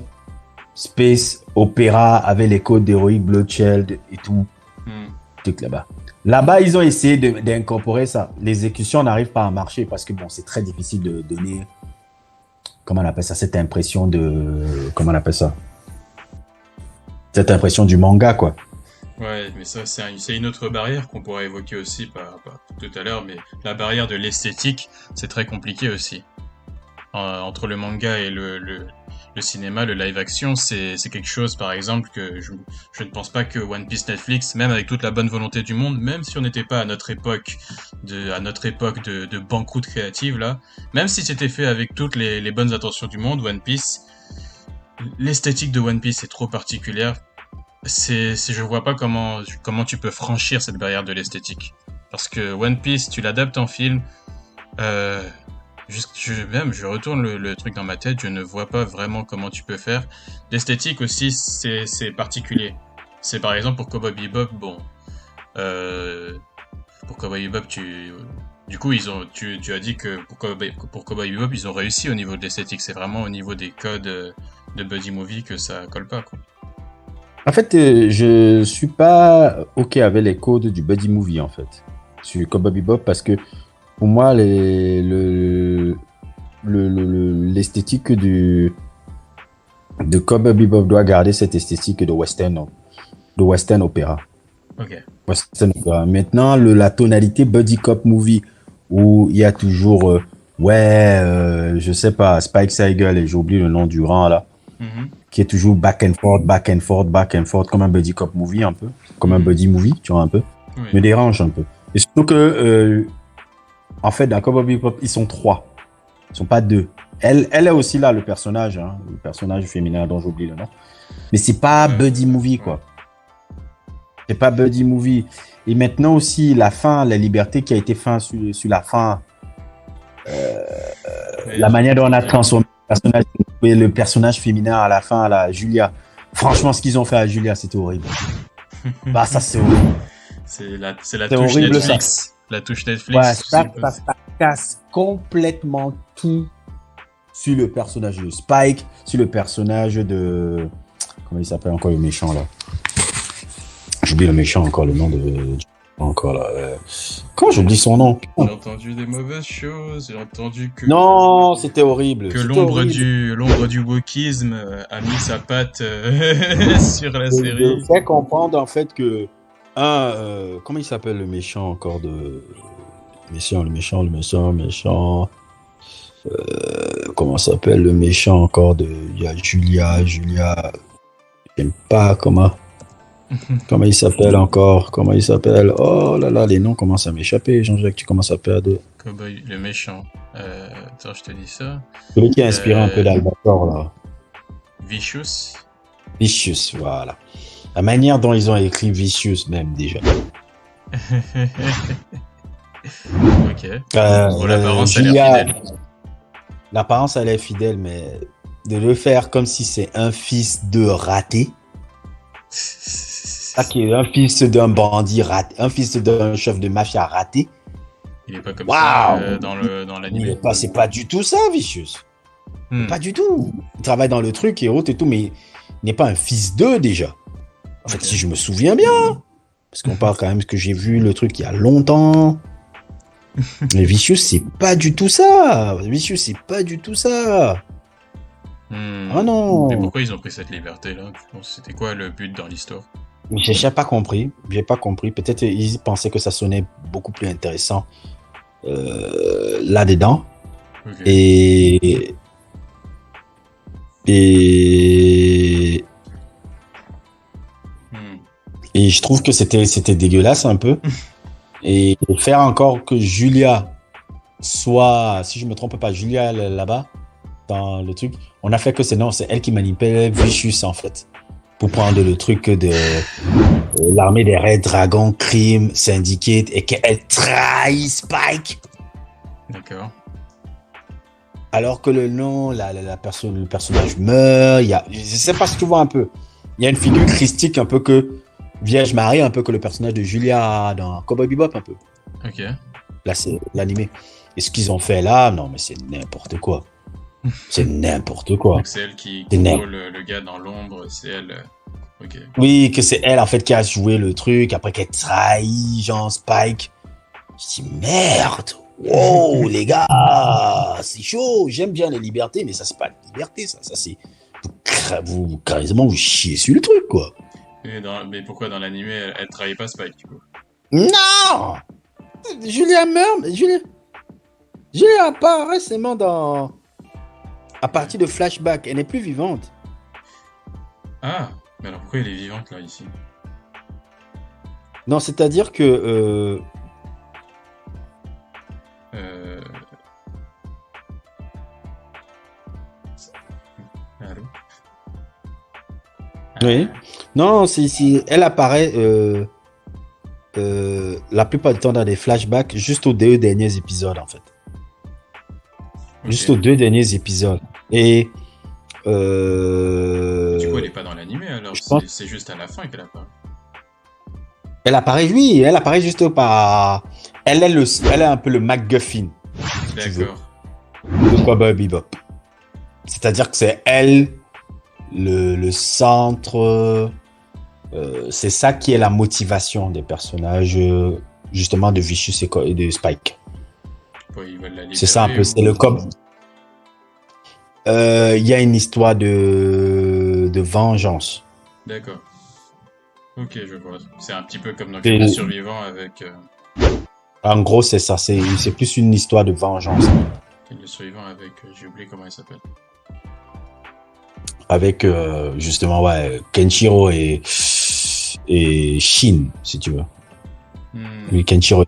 [SPEAKER 3] space, opéra avec les codes d'Heroic Bloodshed et tout,
[SPEAKER 1] Hmm.
[SPEAKER 3] truc là-bas. Là-bas, ils ont essayé d'incorporer ça. L'exécution n'arrive pas à marcher parce que bon, c'est très difficile de donner, comment on appelle ça, cette impression de, comment on appelle ça, cette impression du manga, quoi.
[SPEAKER 1] Ouais, mais ça, c'est une autre barrière qu'on pourrait évoquer aussi tout à l'heure, mais la barrière de l'esthétique, c'est très compliqué aussi. Entre le manga et le cinéma, le live action, c'est quelque chose, par exemple, que je ne pense pas que One Piece Netflix, même avec toute la bonne volonté du monde, même si on n'était pas à notre époque de banqueroute créative, là, même si c'était fait avec toutes les bonnes intentions du monde, One Piece, l'esthétique de One Piece est trop particulière. Je vois pas comment tu peux franchir cette barrière de l'esthétique. Parce que One Piece, tu l'adaptes en film, euh, je retourne le truc dans ma tête, je ne vois pas vraiment comment tu peux faire. L'esthétique aussi, c'est particulier. C'est par exemple pour Cowboy Bebop, bon, pour Cowboy Bebop, du coup, tu as dit que pour Cowboy Bebop, ils ont réussi au niveau de l'esthétique. C'est vraiment au niveau des codes de buddy movie que ça colle pas, quoi.
[SPEAKER 3] En fait, je suis pas OK avec les codes du buddy movie, en fait, sur Cowboy Bebop, parce que pour moi, l'esthétique de Cowboy Bebop doit garder cette esthétique de western opéra.
[SPEAKER 1] Ok.
[SPEAKER 3] Western opéra. Maintenant, la tonalité buddy cop movie, où il y a toujours, je sais pas, Spike Spiegel, et j'ai oublié le nom du rang, là,
[SPEAKER 1] Mhm.
[SPEAKER 3] qui est toujours back and forth, back and forth, back and forth, comme un buddy cop movie un peu, comme un buddy movie, tu vois, un peu,
[SPEAKER 1] Oui.
[SPEAKER 3] me dérange un peu. Et surtout que, en fait, dans Cowboy Bebop, ils sont 3, ils sont pas 2. Elle est aussi là, le personnage féminin dont j'oublie le nom. Mais c'est pas buddy movie, quoi. C'est pas buddy movie. Et maintenant aussi, la fin, la liberté qui a été faite sur la fin, la manière dont on a transformé le personnage féminin à la fin, à la Julia. Franchement, ce qu'ils ont fait à Julia, c'était horrible. Bah, ça, c'est horrible.
[SPEAKER 1] C'est la
[SPEAKER 3] C'est
[SPEAKER 1] touche
[SPEAKER 3] horrible,
[SPEAKER 1] Netflix. La touche Netflix.
[SPEAKER 3] Ouais,
[SPEAKER 1] je suppose.
[SPEAKER 3] ça casse complètement tout sur le personnage de Spike, sur le personnage de... Comment il s'appelle encore le méchant, là? J'oublie le méchant encore, le nom de... Encore, là. Comment j'oublie son nom?
[SPEAKER 1] J'ai entendu des mauvaises choses. J'ai entendu que
[SPEAKER 3] Non, c'était horrible.
[SPEAKER 1] que
[SPEAKER 3] C'était
[SPEAKER 1] l'ombre
[SPEAKER 3] horrible.
[SPEAKER 1] du wokisme a mis sa patte sur la
[SPEAKER 3] De
[SPEAKER 1] série.
[SPEAKER 3] faire comprendre, en fait, que... comment il s'appelle le méchant encore de... Le méchant. Comment s'appelle le méchant encore de... Il y a Julia. J'aime pas comment il s'appelle encore. Comment il s'appelle? Oh là là, les noms commencent à m'échapper. Jean-Jacques, tu commences à perdre.
[SPEAKER 1] Cowboy, le méchant. Attends, je te dis ça.
[SPEAKER 3] Celui qui a inspiré un peu d'Albator, là.
[SPEAKER 1] Vicious.
[SPEAKER 3] Vicious, voilà. La manière dont ils ont écrit Vicious, même, déjà.
[SPEAKER 1] Ok. Bon, l'apparence, elle a l'air fidèle.
[SPEAKER 3] L'apparence, elle est fidèle, mais de le faire comme si c'est un fils de raté. Ok, un fils d'un bandit raté, un fils d'un chef de mafia raté.
[SPEAKER 1] Il est pas comme
[SPEAKER 3] Waouh.
[SPEAKER 1] ça dans l'anime.
[SPEAKER 3] C'est pas du tout ça, Vicious. Pas du tout. Il travaille dans le truc et autres et tout, mais il n'est pas un fils d'eux déjà. En fait, si je me souviens bien. Parce qu'on parle quand même que j'ai vu le truc il y a longtemps.
[SPEAKER 2] Mais Vicious, c'est pas du tout ça. Vicious, c'est pas du tout ça. Ah
[SPEAKER 1] Mais
[SPEAKER 2] non.
[SPEAKER 1] pourquoi ils ont pris cette liberté-là? Tu penses c'était quoi le but dans l'histoire?
[SPEAKER 2] J'ai pas compris. J'ai pas compris. Peut-être ils pensaient que ça sonnait beaucoup plus intéressant là-dedans.
[SPEAKER 1] Ok.
[SPEAKER 2] Et et
[SPEAKER 1] Hmm.
[SPEAKER 2] et je trouve que c'était dégueulasse un peu. Et faire encore que Julia soit, si je me trompe pas, Julia là-bas dans le truc, on a fait que c'est elle qui manipulait Vicious en fait pour prendre le truc de l'armée des Red Dragons, Crime, Syndicate et qu'elle trahit Spike.
[SPEAKER 1] D'accord.
[SPEAKER 2] Alors que le nom, le personnage meurt, je sais pas si tu vois un peu. Il y a une figure christique un peu que Vierge Marie, un peu que le personnage de Julia dans Cowboy Bebop un peu.
[SPEAKER 1] Ok.
[SPEAKER 2] Là, c'est l'animé. Et ce qu'ils ont fait là, non, mais c'est n'importe quoi. C'est n'importe quoi.
[SPEAKER 1] Donc c'est elle qui
[SPEAKER 2] C'est
[SPEAKER 1] contrôle le gars dans l'ombre, c'est elle. Ok.
[SPEAKER 2] Oui, que c'est elle, en fait, qui a joué le truc, après qu'elle trahit Jean Spike. Je dis, merde! Wow, les gars, c'est chaud. J'aime bien les libertés, mais ça, c'est pas une liberté, ça. Ça, c'est. Carrément, vous chiez sur le truc, quoi.
[SPEAKER 1] Mais pourquoi dans l'animé, elle trahit pas Spike, du coup?
[SPEAKER 2] Non! Julia meurt, Julia apparaît récemment à partir de Flashback. Elle n'est plus vivante.
[SPEAKER 1] Ah! Mais alors pourquoi elle est vivante, là, ici?
[SPEAKER 2] Non, c'est-à-dire que.
[SPEAKER 1] Allô?
[SPEAKER 2] Oui. Non, elle apparaît la plupart du temps dans des flashbacks, juste aux 2 derniers épisodes, en fait.
[SPEAKER 1] Ok.
[SPEAKER 2] Juste aux 2 derniers épisodes. Et.
[SPEAKER 1] Du coup, elle est pas dans l'animé, alors c'est juste à la fin qu'elle apparaît.
[SPEAKER 2] Elle apparaît, oui, elle apparaît juste par. Elle est un peu le MacGuffin. Si tu veux,
[SPEAKER 1] D'accord.
[SPEAKER 2] de Cowboy Bebop. C'est-à-dire que c'est elle, le centre. C'est ça qui est la motivation des personnages, justement, de Vicious et de Spike.
[SPEAKER 1] Ouais, ils veulent la libérer,
[SPEAKER 2] C'est ça un peu,
[SPEAKER 1] ou-
[SPEAKER 2] c'est le cop. Il y a une histoire de vengeance.
[SPEAKER 1] D'accord. Ok, je vois. C'est un petit peu comme dans
[SPEAKER 2] Et-
[SPEAKER 1] Club des Survivants avec
[SPEAKER 2] En gros, c'est ça, c'est plus une histoire de vengeance.
[SPEAKER 1] Club des Survivants avec j'ai oublié comment il s'appelle.
[SPEAKER 2] Avec justement, ouais, Kenshiro et Shin, si tu veux.
[SPEAKER 1] Hmm.
[SPEAKER 2] Oui, Kenshiro,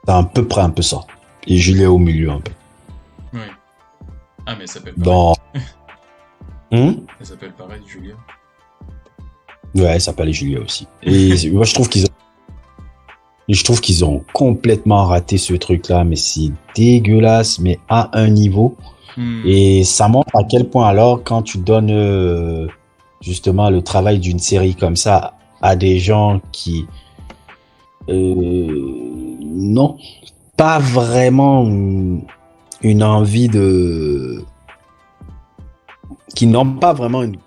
[SPEAKER 2] c'est à peu près un peu ça. Et Julia au milieu un peu.
[SPEAKER 1] Oui. Ah, mais elle s'appelle pareil.
[SPEAKER 2] Dans.
[SPEAKER 1] Elle s'appelle pareil, Julia.
[SPEAKER 2] Ouais, elle s'appelle Julia aussi. Et moi, je trouve qu'ils ont complètement raté ce truc-là, mais c'est dégueulasse, mais à un niveau.
[SPEAKER 1] Hmm.
[SPEAKER 2] Et ça montre à quel point alors, quand tu donnes justement le travail d'une série comme ça à des gens qui n'ont pas vraiment une envie qui n'ont pas vraiment une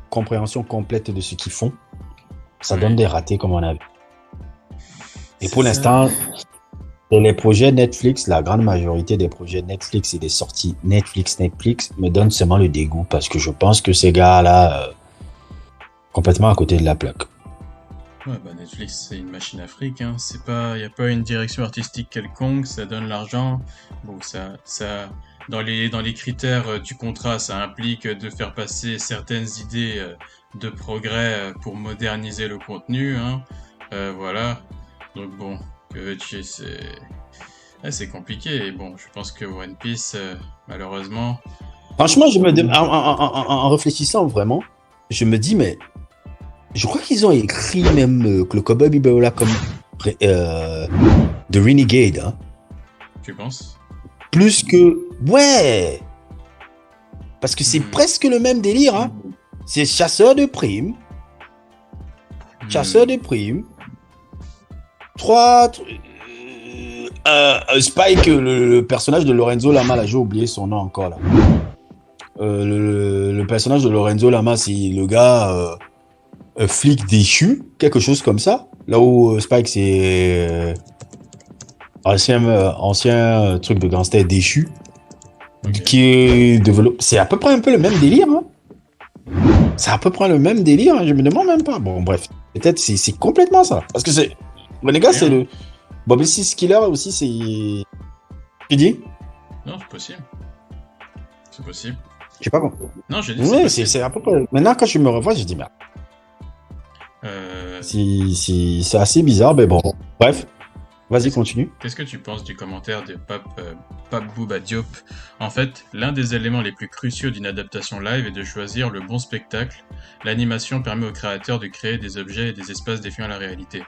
[SPEAKER 2] compréhension complète de ce qu'ils font, ça
[SPEAKER 1] Ouais.
[SPEAKER 2] donne des ratés comme on a vu. Et
[SPEAKER 1] C'est
[SPEAKER 2] pour
[SPEAKER 1] ça.
[SPEAKER 2] l'instant, dans les projets Netflix, la grande majorité des projets Netflix et des sorties Netflix me donnent seulement le dégoût parce que je pense que ces gars-là, complètement à côté de la plaque.
[SPEAKER 1] Ouais, bah Netflix, c'est une machine à fric, hein. C'est pas, y a pas une direction artistique quelconque, ça donne l'argent. Bon, dans les critères du contrat, ça implique de faire passer certaines idées de progrès pour moderniser le contenu, hein. Voilà. Donc bon, que veux-tu, c'est compliqué. Et bon, je pense que One Piece, malheureusement,
[SPEAKER 2] Franchement, en réfléchissant vraiment, je me dis, mais je crois qu'ils ont écrit même que le Cowboy Bebop là comme The Renegade, hein.
[SPEAKER 1] tu penses?
[SPEAKER 2] Plus que... Ouais. Parce que c'est presque le même délire, hein. C'est chasseur de primes. Chasseur de primes. Spike, le personnage de Lorenzo Lama, là, j'ai oublié son nom encore, là. Le personnage de Lorenzo Lama, c'est le gars flic déchu, quelque chose comme ça. Là où Spike, c'est ancien truc de gangster déchu,
[SPEAKER 1] Ok.
[SPEAKER 2] qui est développé. C'est à peu près un peu le même délire. Hein. C'est à peu près le même délire. Hein. Je me demande même pas. Bon, bref. Peut-être c'est complètement ça. Parce que c'est. Mais les gars, c'est le. Bobby Six Killer aussi, c'est. Tu dis?
[SPEAKER 1] Non, c'est possible. C'est possible.
[SPEAKER 2] Je sais pas compris.
[SPEAKER 1] Non, j'ai dit c'est
[SPEAKER 2] Oui,
[SPEAKER 1] possible.
[SPEAKER 2] c'est à peu près. Maintenant, quand je me revois, je dis, merde.
[SPEAKER 1] Euh,
[SPEAKER 2] C'est assez bizarre, mais bon. Bref. Vas-y, continue.
[SPEAKER 1] Qu'est-ce que tu penses du commentaire de Pape Bouba Diop? En fait, l'un des éléments les plus cruciaux d'une adaptation live est de choisir le bon spectacle. L'animation permet aux créateurs de créer des objets et des espaces défiant la réalité.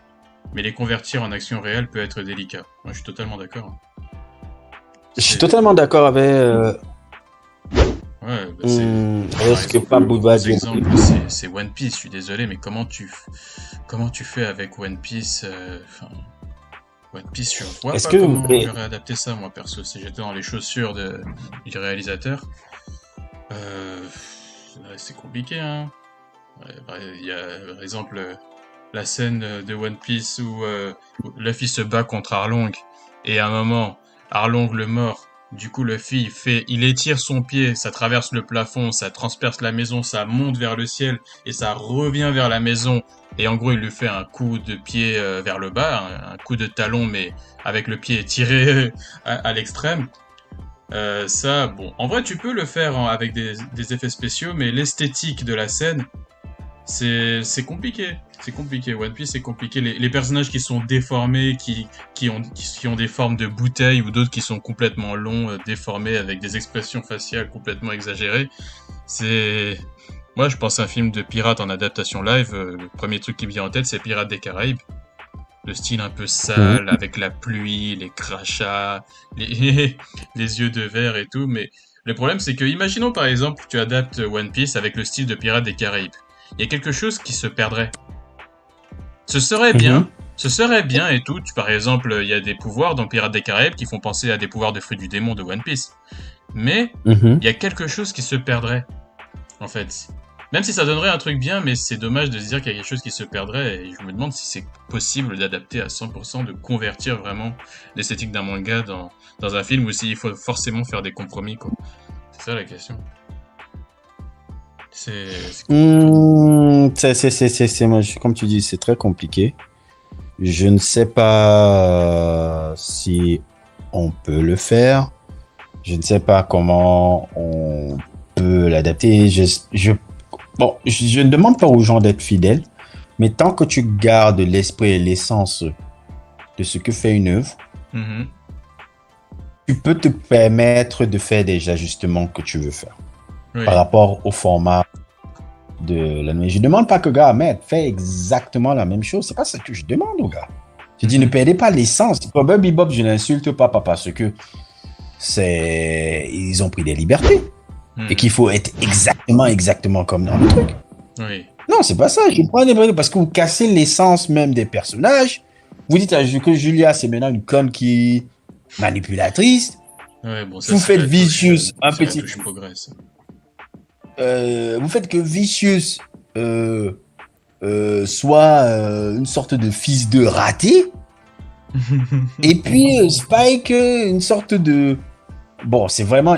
[SPEAKER 1] Mais les convertir en action réelle peut être délicat. Moi, je suis totalement d'accord.
[SPEAKER 2] Je suis totalement d'accord avec.
[SPEAKER 1] Ouais, bah c'est...
[SPEAKER 2] Est-ce que
[SPEAKER 1] par
[SPEAKER 2] pas Bouba
[SPEAKER 1] exemple,
[SPEAKER 2] Diop
[SPEAKER 1] exemple, c'est One Piece, je suis désolé, mais comment tu fais avec One Piece enfin, One Piece, je vois
[SPEAKER 2] Est-ce
[SPEAKER 1] pas
[SPEAKER 2] que.
[SPEAKER 1] comment
[SPEAKER 2] Mais-
[SPEAKER 1] j'aurais adapté ça, moi, perso, si j'étais dans les chaussures du réalisateur. Euh, c'est compliqué, hein. Il y a, par exemple, la scène de One Piece où Luffy se bat contre Arlong, et à un moment, Arlong le mord. Du coup, Luffy il étire son pied, ça traverse le plafond, ça transperce la maison, ça monte vers le ciel, et ça revient vers la maison. Et en gros, il lui fait un coup de pied vers le bas, un coup de talon, mais avec le pied tiré à l'extrême. Ça, bon, en vrai, tu peux le faire avec des effets spéciaux, mais l'esthétique de la scène, c'est compliqué. C'est compliqué. One Piece, c'est compliqué. Les personnages qui sont déformés, qui ont des formes de bouteilles, ou d'autres qui sont complètement longs, déformés, avec des expressions faciales complètement exagérées. C'est... Moi, je pense à un film de pirates en adaptation live. Le premier truc qui me vient en tête, c'est Pirates des Caraïbes. Le style un peu sale, avec la pluie, les crachats, les yeux de verre et tout. Mais le problème, c'est que, imaginons par exemple, tu adaptes One Piece avec le style de Pirates des Caraïbes. Il y a quelque chose qui se perdrait.
[SPEAKER 2] Mhm.
[SPEAKER 1] Ce serait bien et tout. Par exemple, il y a des pouvoirs dans Pirates des Caraïbes qui font penser à des pouvoirs de fruits du démon de One Piece. Mais
[SPEAKER 2] Mhm.
[SPEAKER 1] il y a quelque chose qui se perdrait, en fait. Même si ça donnerait un truc bien, mais c'est dommage de se dire qu'il y a quelque chose qui se perdrait, et je me demande si c'est possible d'adapter à 100%, de convertir vraiment l'esthétique d'un manga dans un film, ou s'il faut forcément faire des compromis, quoi. C'est ça la question. C'est
[SPEAKER 2] Moi, comme tu dis, c'est très compliqué. Je ne sais pas si on peut le faire. Je ne sais pas comment on peut l'adapter. Bon, je ne demande pas aux gens d'être fidèles, mais tant que tu gardes l'esprit et l'essence de ce que fait une œuvre,
[SPEAKER 1] Mhm.
[SPEAKER 2] tu peux te permettre de faire des ajustements que tu veux faire
[SPEAKER 1] Oui.
[SPEAKER 2] par rapport au format de l'anime. Je ne demande pas que gars, Ahmed, fais exactement la même chose. C'est pas ça que je demande aux gars. Je dis, ne perdez pas l'essence. Cowboy Bebop, je n'insulte pas parce que ils ont pris des libertés et qu'il faut être exactement comme dans le truc.
[SPEAKER 1] Oui.
[SPEAKER 2] Non, c'est pas ça. Je prends des libertés parce que vous cassez l'essence même des personnages. Vous dites que Julia, c'est maintenant une conne qui est manipulatrice.
[SPEAKER 1] Ouais, bon, ça,
[SPEAKER 2] Vous
[SPEAKER 1] c'est
[SPEAKER 2] faites
[SPEAKER 1] la touche,
[SPEAKER 2] Vicious, un
[SPEAKER 1] c'est la
[SPEAKER 2] petit.
[SPEAKER 1] touche progress.
[SPEAKER 2] Vous faites que Vicious soit une sorte de fils de raté. Et puis Spike, une sorte de... Bon, c'est vraiment...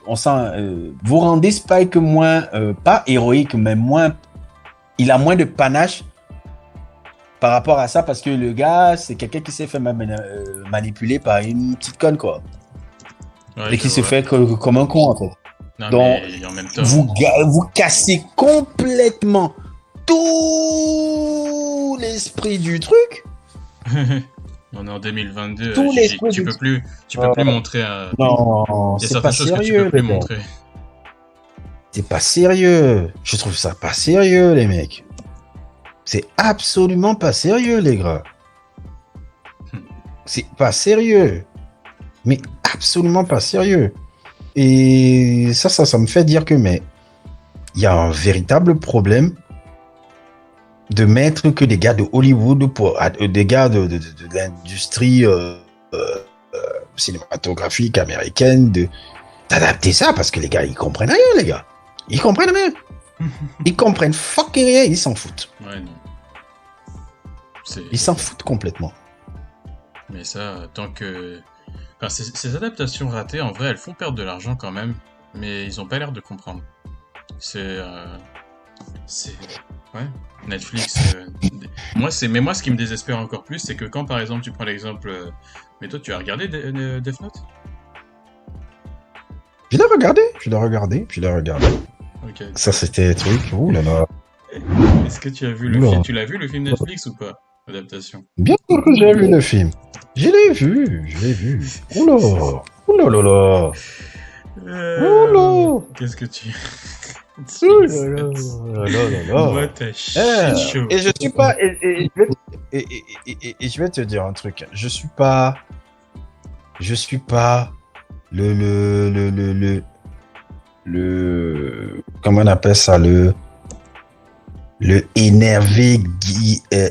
[SPEAKER 2] on sent... vous rendez Spike moins... pas héroïque, mais moins... Il a moins de panache par rapport à ça, parce que le gars, c'est quelqu'un qui s'est fait manipuler par une petite conne, quoi.
[SPEAKER 1] Ouais,
[SPEAKER 2] Et qui
[SPEAKER 1] je
[SPEAKER 2] se
[SPEAKER 1] vois.
[SPEAKER 2] fait comme un con, en fait.
[SPEAKER 1] Non,
[SPEAKER 2] Donc,
[SPEAKER 1] mais en même temps...
[SPEAKER 2] vous cassez complètement tout l'esprit du truc.
[SPEAKER 1] On est en 2022,
[SPEAKER 2] Tous
[SPEAKER 1] Gigi.
[SPEAKER 2] les
[SPEAKER 1] Tu peux plus montrer un...
[SPEAKER 2] Non,
[SPEAKER 1] Il y a
[SPEAKER 2] c'est
[SPEAKER 1] certaines
[SPEAKER 2] pas
[SPEAKER 1] choses que tu
[SPEAKER 2] sérieux,
[SPEAKER 1] peux plus
[SPEAKER 2] les gars.
[SPEAKER 1] montrer.
[SPEAKER 2] C'est pas sérieux. Je trouve ça pas sérieux, les mecs. C'est absolument pas sérieux, les gars. C'est pas sérieux. Mais absolument pas sérieux. Et ça me fait dire que, mais, il y a un véritable problème de mettre que des gars de Hollywood, des gars de l'industrie cinématographique américaine, d'adapter ça, parce que les gars, ils comprennent rien, les gars. Ils comprennent rien. Ils comprennent fucking rien, ils s'en foutent.
[SPEAKER 1] Ouais, non.
[SPEAKER 2] Ils s'en foutent complètement.
[SPEAKER 1] Mais ça, tant que... Enfin, ces adaptations ratées, en vrai, elles font perdre de l'argent quand même, mais ils ont pas l'air de comprendre. C'est... c'est... Ouais, Netflix... Mais moi, ce qui me désespère encore plus, c'est que quand, par exemple, tu prends l'exemple... Mais toi, tu as regardé Death Note?
[SPEAKER 2] Je l'ai regardé, je l'ai regardé, je l'ai regardé.
[SPEAKER 1] Ok.
[SPEAKER 2] Ça, c'était truc. Ouh là là.
[SPEAKER 1] Est-ce que tu as vu le
[SPEAKER 2] Oula.
[SPEAKER 1] film? Tu l'as vu, le film Netflix, ou pas? Adaptation.
[SPEAKER 2] Bien sûr que j'ai vu le film. Je l'ai vu, je l'ai vu. Oula, oula là là. Oula.
[SPEAKER 1] Qu'est-ce que tu...
[SPEAKER 2] Oula là là là là.
[SPEAKER 1] Moi, t'as shit chaud.
[SPEAKER 2] Et je suis pas. Et je vais te dire un truc. Je suis pas le comment on appelle ça, le énervé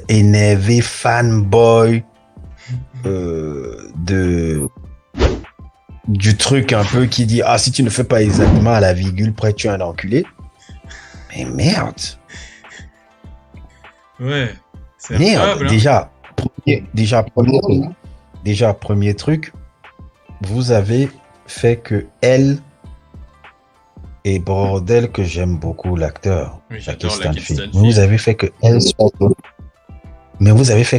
[SPEAKER 2] énervé fanboy du truc un peu qui dit si tu ne fais pas exactement à la virgule près tu es un enculé. Mais merde.
[SPEAKER 1] Ouais. C'est
[SPEAKER 2] Merde.
[SPEAKER 1] incroyable, hein.
[SPEAKER 2] Déjà premier truc, vous avez fait que elle et bordel que j'aime beaucoup l'acteur.
[SPEAKER 1] Oui,
[SPEAKER 2] Lakeith
[SPEAKER 1] j'adore Lakeith
[SPEAKER 2] Stanfield.
[SPEAKER 1] Stanfield.
[SPEAKER 2] Vous avez fait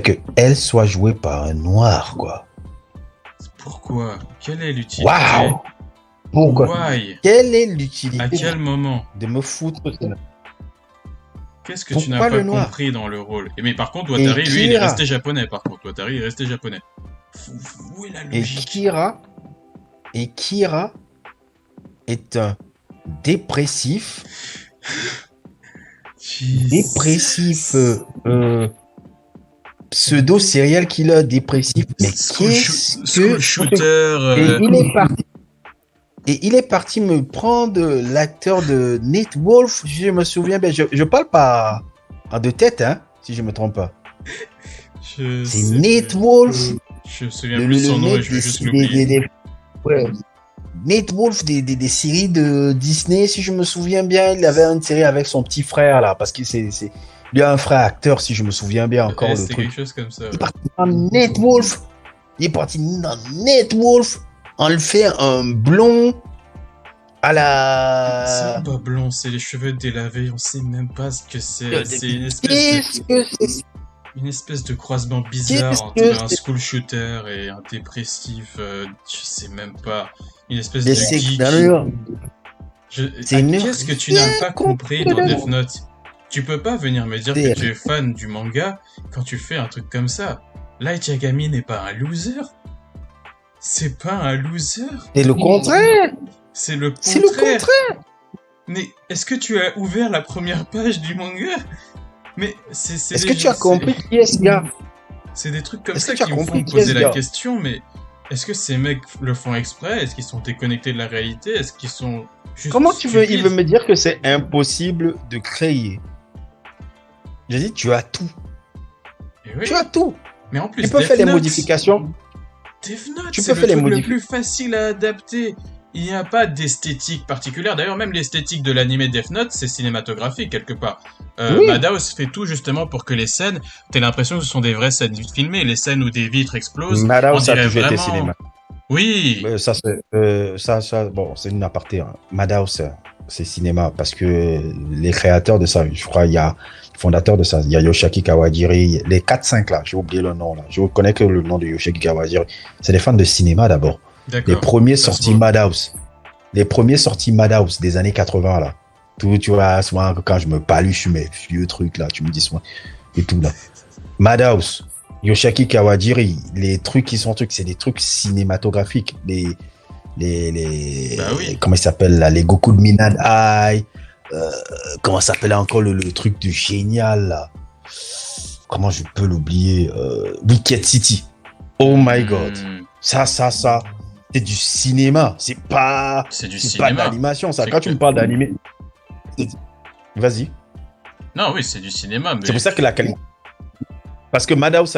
[SPEAKER 2] que elle soit jouée par un noir, quoi.
[SPEAKER 1] Pourquoi? Quelle est l'utilité?
[SPEAKER 2] Waouh. Pourquoi?
[SPEAKER 1] Why?
[SPEAKER 2] Quelle est l'utilité
[SPEAKER 1] À quel moment?
[SPEAKER 2] de me foutre?
[SPEAKER 1] Qu'est-ce que tu n'as
[SPEAKER 2] Pourquoi
[SPEAKER 1] pas
[SPEAKER 2] le noir?
[SPEAKER 1] compris dans le rôle? Mais par contre, Watari, lui, il est resté japonais, par contre. Watari, il est resté japonais. Où est la logique?
[SPEAKER 2] Et Kira est un dépressif. Pseudo serial killer dépressif. Mais
[SPEAKER 1] School shooter.
[SPEAKER 2] Et il est parti me prendre l'acteur de Nate Wolf. Je me souviens bien. Je parle pas de tête, hein, si je me trompe pas. C'est Nate Wolf.
[SPEAKER 1] Je me souviens plus son nom et je vais juste l'oublier.
[SPEAKER 2] Nate Wolf des séries de Disney, si je me souviens bien. Il avait une série avec son petit frère là, parce que il a un frère acteur, si je me souviens bien encore le truc.
[SPEAKER 1] quelque chose comme ça.
[SPEAKER 2] Il est parti dans Nate Wolf. On le fait un blond à la...
[SPEAKER 1] C'est pas blond, c'est les cheveux délavés, on sait même pas ce que c'est. C'est une espèce de croisement bizarre entre un school shooter et un dépressif, je sais même pas. Une espèce de geek. Qu'est-ce que tu n'as pas compris dans Death Note? Tu peux pas venir me dire que tu es fan du manga quand tu fais un truc comme ça. Light Yagami n'est pas un loser. C'est pas un loser.
[SPEAKER 2] C'est le contraire.
[SPEAKER 1] C'est le contraire. Mais est-ce que tu as ouvert la première page du manga? Mais est-ce
[SPEAKER 2] que tu as compris qui est ce gars?
[SPEAKER 1] C'est des trucs comme ça qui me font poser la question, mais est-ce que ces mecs le font exprès? Est-ce qu'ils sont déconnectés de la réalité? Est-ce qu'ils sont juste
[SPEAKER 2] Comment
[SPEAKER 1] stupides?
[SPEAKER 2] il veut me dire que c'est impossible de créer? J'ai dit, tu as tout.
[SPEAKER 1] Oui.
[SPEAKER 2] Tu as tout.
[SPEAKER 1] Mais en plus,
[SPEAKER 2] tu peux faire les modifications.
[SPEAKER 1] Death Note,
[SPEAKER 2] tu
[SPEAKER 1] c'est
[SPEAKER 2] peux
[SPEAKER 1] le
[SPEAKER 2] faire
[SPEAKER 1] truc le plus facile à adapter. Il n'y a pas d'esthétique particulière. D'ailleurs, même l'esthétique de l'animé Death Note, c'est cinématographique quelque part.
[SPEAKER 2] Oui.
[SPEAKER 1] Madhouse fait tout justement pour que les scènes, t'aies l'impression que ce sont des vraies scènes filmées. Les scènes où des vitres explosent.
[SPEAKER 2] Madhouse a toujours été cinéma.
[SPEAKER 1] Oui.
[SPEAKER 2] Bon, c'est une aparté. Hein. Madhouse, c'est cinéma parce que les créateurs de ça, je crois, il y a le fondateur de ça, il y a Yoshiaki Kawajiri, les 4-5 là, j'ai oublié le nom là. Je reconnais que le nom de Yoshiaki Kawajiri. C'est des fans de cinéma d'abord. Les premiers sorties Madhouse. Les premiers sorties Madhouse des années 80 là. Tout, tu vois, souvent quand je me paluche mes vieux trucs là, tu me dis souvent et tout là. Madhouse, Yoshiaki Kawajiri, les trucs qui sont trucs, c'est des trucs cinématographiques. Comment il s'appelle là, les Goku de Minadai. Comment s'appelle encore le truc du génial là. Comment je peux l'oublier? Wicked City. Oh my god. Ça. C'est du cinéma, c'est pas de l'animation. Ça, quand tu me parles d'animé, vas-y.
[SPEAKER 1] Non, oui, c'est du cinéma. Mais...
[SPEAKER 2] C'est pour ça que la qualité. Parce que Madhouse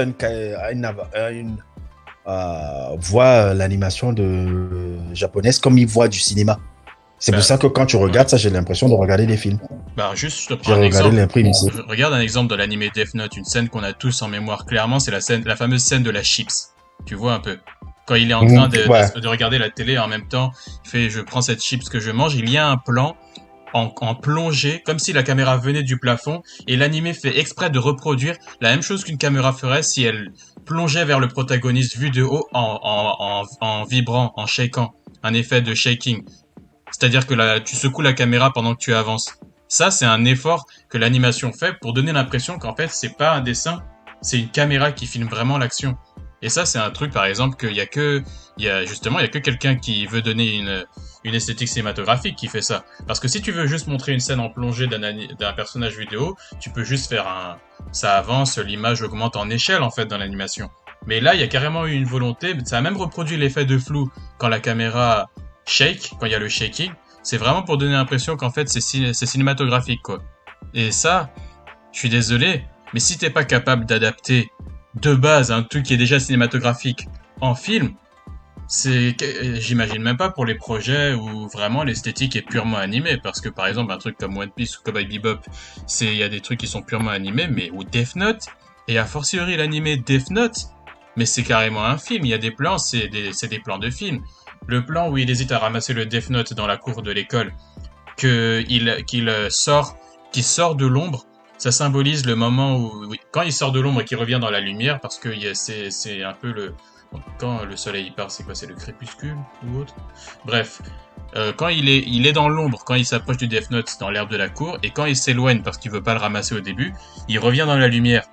[SPEAKER 2] voit l'animation de japonaise comme il voit du cinéma. C'est pour ça que quand tu regardes ça, j'ai l'impression de regarder des films.
[SPEAKER 1] Bah, juste, je te prends un exemple.
[SPEAKER 2] Regarde
[SPEAKER 1] un exemple de l'animé Death Note, une scène qu'on a tous en mémoire clairement, c'est la fameuse scène de la chips. Tu vois un peu. Quand il est en train
[SPEAKER 2] Ouais.
[SPEAKER 1] de regarder la télé en même temps, il fait je prends cette chips que je mange, il y a un plan en plongée, comme si la caméra venait du plafond, et l'animé fait exprès de reproduire la même chose qu'une caméra ferait si elle plongeait vers le protagoniste vu de haut en vibrant, en shakant. Un effet de shaking. C'est-à-dire que là, tu secoues la caméra pendant que tu avances. Ça, c'est un effort que l'animation fait pour donner l'impression qu'en fait, c'est pas un dessin, c'est une caméra qui filme vraiment l'action. Et ça, c'est un truc, par exemple, il y a que quelqu'un qui veut donner une esthétique cinématographique qui fait ça. Parce que si tu veux juste montrer une scène en plongée d'un personnage vidéo, tu peux juste faire ça avance, l'image augmente en échelle, en fait, dans l'animation. Mais là, il y a carrément eu une volonté, ça a même reproduit l'effet de flou quand la caméra shake, quand il y a le shaking. C'est vraiment pour donner l'impression qu'en fait, c'est cinématographique, quoi. Et ça, je suis désolé, mais si t'es pas capable d'adapter de base un truc qui est déjà cinématographique en film, j'imagine même pas pour les projets où vraiment l'esthétique est purement animée, parce que par exemple un truc comme One Piece ou Cowboy Bebop, il y a des trucs qui sont purement animés, mais ou Death Note, et a fortiori l'animé Death Note, mais c'est carrément un film, il y a des plans, c'est des plans de film. Le plan où il hésite à ramasser le Death Note dans la cour de l'école, qu'il sort de l'ombre, ça symbolise le moment où, oui, quand il sort de l'ombre et qu'il revient dans la lumière, parce que c'est un peu quand le soleil part, c'est quoi? C'est le crépuscule ou autre? Bref, quand il est dans l'ombre, quand il s'approche du Death Note dans l'herbe de la cour, et quand il s'éloigne parce qu'il veut pas le ramasser au début, il revient dans la lumière.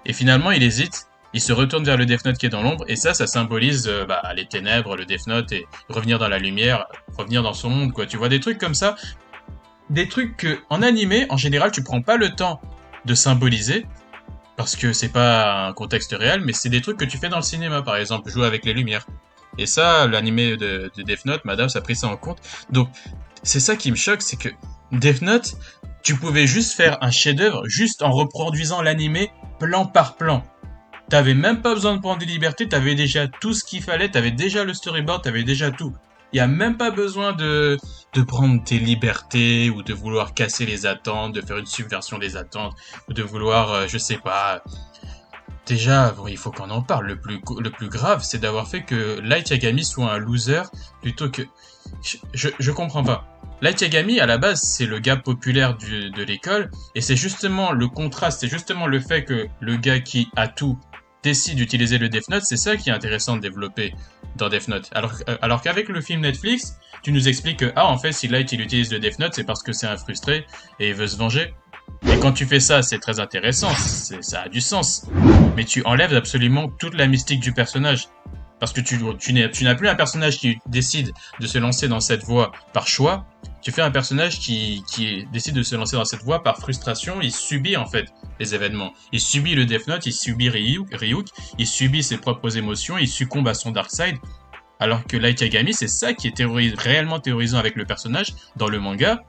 [SPEAKER 1] Et finalement, il hésite, il se retourne vers le Death Note qui est dans l'ombre, et ça symbolise les ténèbres, le Death Note, et revenir dans la lumière, revenir dans son monde, quoi. Tu vois des trucs comme ça, des trucs que, en animé, en général, tu prends pas le temps de symboliser, parce que c'est pas un contexte réel, mais c'est des trucs que tu fais dans le cinéma, par exemple, jouer avec les lumières. Et ça, l'animé de Death Note, Madame, ça a pris ça en compte. Donc, c'est ça qui me choque, c'est que Death Note, tu pouvais juste faire un chef-d'œuvre juste en reproduisant l'animé plan par plan. T'avais même pas besoin de prendre des libertés, t'avais déjà tout ce qu'il fallait, t'avais déjà le storyboard, t'avais déjà tout. Il y a même pas besoin de prendre tes libertés ou de vouloir casser les attentes, de faire une subversion des attentes ou de vouloir, je sais pas. Déjà, bon, il faut qu'on en parle. Le plus grave, c'est d'avoir fait que Light Yagami soit un loser plutôt que. Je comprends pas. Light Yagami, à la base, c'est le gars populaire de l'école, et c'est justement le contraste, c'est justement le fait que le gars qui a tout décide d'utiliser le Death Note, c'est ça qui est intéressant de développer dans Death Note. Alors qu'avec le film Netflix, tu nous expliques que, en fait, si Light il utilise le Death Note, c'est parce que c'est un frustré et il veut se venger. Et quand tu fais ça, c'est très intéressant, ça a du sens. Mais tu enlèves absolument toute la mystique du personnage. Parce que tu n'as plus un personnage qui décide de se lancer dans cette voie par choix. Tu fais un personnage qui décide de se lancer dans cette voie par frustration. Il subit en fait les événements. Il subit le Death Note, il subit Ryuk, il subit ses propres émotions, il succombe à son Dark Side. Alors que Light Yagami, c'est ça qui est réellement terrorisant avec le personnage dans le manga.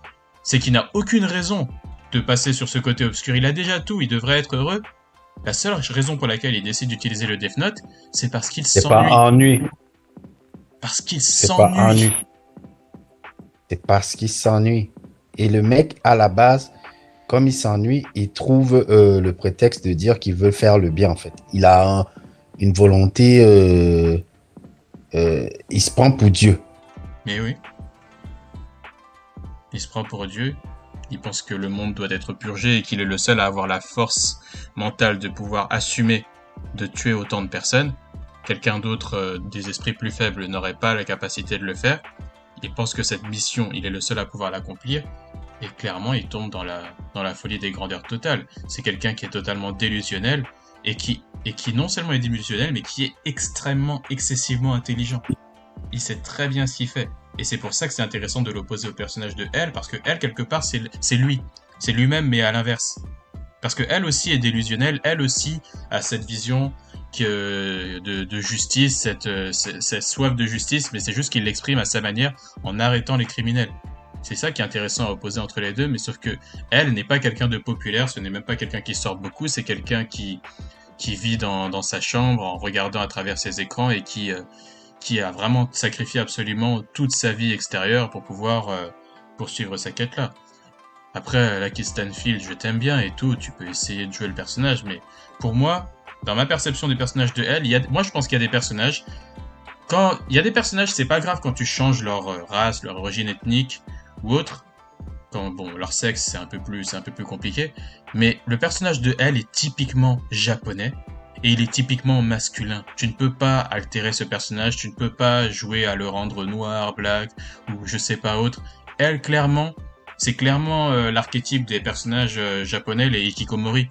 [SPEAKER 1] C'est qu'il n'a aucune raison de passer sur ce côté obscur. Il a déjà tout, il devrait être heureux. La seule raison pour laquelle il décide d'utiliser le Death Note, c'est parce qu'il
[SPEAKER 2] C'est
[SPEAKER 1] s'ennuie.
[SPEAKER 2] pas ennui.
[SPEAKER 1] Parce qu'il
[SPEAKER 2] C'est pas ennui.
[SPEAKER 1] s'ennuie.
[SPEAKER 2] C'est parce qu'il s'ennuie. Et le mec, à la base, comme il s'ennuie, il trouve le prétexte de dire qu'il veut faire le bien, en fait. Il a une volonté... il se prend pour Dieu.
[SPEAKER 1] Mais oui. Il se prend pour Dieu. Il pense que le monde doit être purgé et qu'il est le seul à avoir la force mentale de pouvoir assumer de tuer autant de personnes. Quelqu'un d'autre, des esprits plus faibles, n'aurait pas la capacité de le faire. Il pense que cette mission, il est le seul à pouvoir l'accomplir. Et clairement, il tombe dans la folie des grandeurs totales. C'est quelqu'un qui est totalement délusionnel et qui non seulement est délusionnel, mais qui est extrêmement, excessivement intelligent. Il sait très bien ce qu'il fait. Et c'est pour ça que c'est intéressant de l'opposer au personnage de elle, parce que elle, quelque part, c'est lui. C'est lui-même, mais à l'inverse. Parce que elle aussi est délusionnelle, elle aussi a cette vision de justice, cette soif de justice, mais c'est juste qu'il l'exprime à sa manière en arrêtant les criminels. C'est ça qui est intéressant à opposer entre les deux, mais sauf que elle n'est pas quelqu'un de populaire, ce n'est même pas quelqu'un qui sort beaucoup, c'est quelqu'un qui vit dans sa chambre en regardant à travers ses écrans et qui a vraiment sacrifié absolument toute sa vie extérieure pour pouvoir poursuivre sa quête-là. Après, Lakeith Stanfield, je t'aime bien et tout, tu peux essayer de jouer le personnage, mais pour moi, dans ma perception des personnages de L, moi je pense qu'il y a des personnages. Quand il y a des personnages, c'est pas grave quand tu changes leur race, leur origine ethnique ou autre. Quand bon, leur sexe c'est un peu plus compliqué. Mais le personnage de L est typiquement japonais et il est typiquement masculin. Tu ne peux pas altérer ce personnage, tu ne peux pas jouer à le rendre noir, black ou je sais pas autre. Elle clairement, c'est clairement l'archétype des personnages japonais, les hikikomori.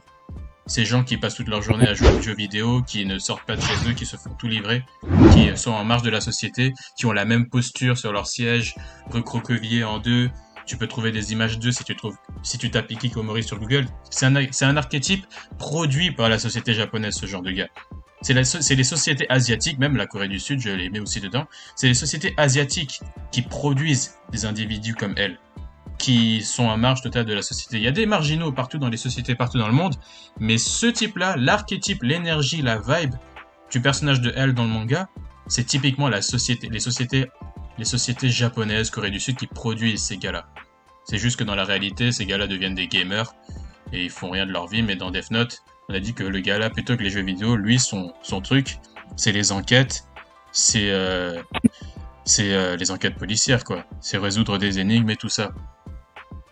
[SPEAKER 1] Ces gens qui passent toute leur journée à jouer aux jeux vidéo, qui ne sortent pas de chez eux, qui se font tout livrer, qui sont en marge de la société, qui ont la même posture sur leur siège, recroquevillés en deux. Tu peux trouver des images d'eux si tu tapes hikikomori sur Google. C'est un archétype produit par la société japonaise, ce genre de gars. C'est les sociétés asiatiques, même la Corée du Sud, je les mets aussi dedans. C'est les sociétés asiatiques qui produisent des individus comme elle, qui sont en marge totale de la société. Il y a des marginaux partout dans les sociétés, partout dans le monde, mais ce type-là, l'archétype, l'énergie, la vibe du personnage de elle dans le manga, c'est typiquement la société, les sociétés japonaises, Corée du Sud, qui produisent ces gars-là. C'est juste que dans la réalité, ces gars-là deviennent des gamers et ils font rien de leur vie, mais dans Death Note, on a dit que le gars-là, plutôt que les jeux vidéo, lui, son truc, c'est les enquêtes, c'est les enquêtes policières, quoi. C'est résoudre des énigmes et tout ça.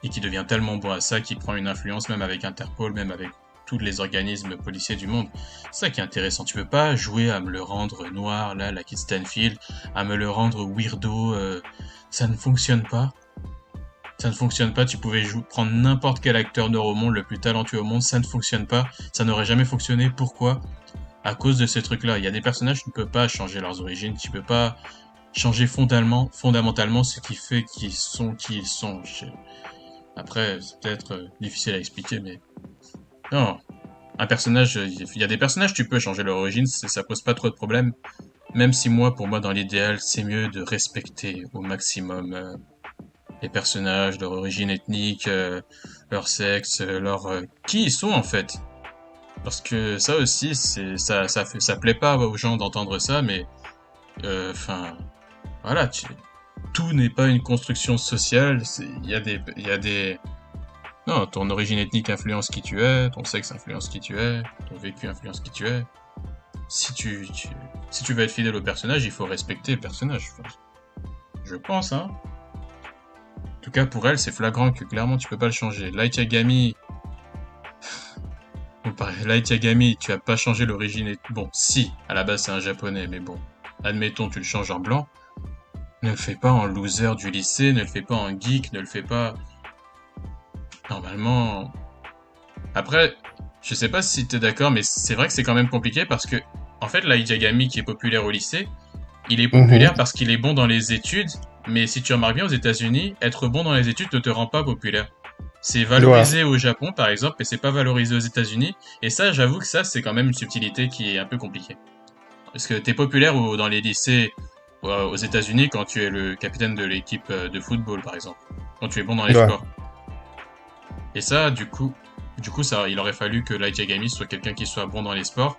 [SPEAKER 1] Et qui devient tellement bon à ça qu'il prend une influence même avec Interpol, même avec tous les organismes policiers du monde. C'est ça qui est intéressant. Tu peux pas jouer à me le rendre noir, là, la Kid Stanfield, à me le rendre weirdo. Ça ne fonctionne pas. Ça ne fonctionne pas. Tu pouvais prendre n'importe quel acteur noir au monde, le plus talentueux au monde. Ça ne fonctionne pas. Ça n'aurait jamais fonctionné. Pourquoi ? À cause de ces trucs-là. Il y a des personnages, tu ne peux pas changer leurs origines. Tu peux pas changer fondamentalement ce qui fait qu'ils sont qui ils sont. Après, c'est peut-être difficile à expliquer, mais... Non, un personnage... Il y a des personnages, tu peux changer leur origine, ça pose pas trop de problèmes. Même si pour moi, dans l'idéal, c'est mieux de respecter au maximum les personnages, leur origine ethnique, leur sexe, qui ils sont, en fait. Parce que ça aussi, ça plaît pas aux gens d'entendre ça, mais... Voilà, tout n'est pas une construction sociale, il y a des... Non, ton origine ethnique influence qui tu es, ton sexe influence qui tu es, ton vécu influence qui tu es. Si tu veux être fidèle au personnage, il faut respecter le personnage. Je pense, hein. En tout cas, pour elle, c'est flagrant que clairement, tu peux pas le changer. Light Yagami... Light Yagami, tu as pas changé l'origine... Bon, si, à la base, c'est un japonais, mais bon. Admettons, tu le changes en blanc. Ne le fais pas en loser du lycée, ne le fais pas en geek, ne le fais pas... Normalement... Après, je sais pas si t'es d'accord, mais c'est vrai que c'est quand même compliqué parce que, en fait, Light Yagami qui est populaire au lycée, il est populaire parce qu'il est bon dans les études, mais si tu remarques bien aux États-Unis, être bon dans les études ne te rend pas populaire. C'est valorisé au Japon, par exemple, et c'est pas valorisé aux États-Unis, et ça, j'avoue que ça, c'est quand même une subtilité qui est un peu compliquée. Parce que t'es populaire dans les lycées aux États-Unis quand tu es le capitaine de l'équipe de football, par exemple. Quand tu es bon dans les sports. Et ça, du coup, ça, il aurait fallu que Light Yagami soit quelqu'un qui soit bon dans les sports.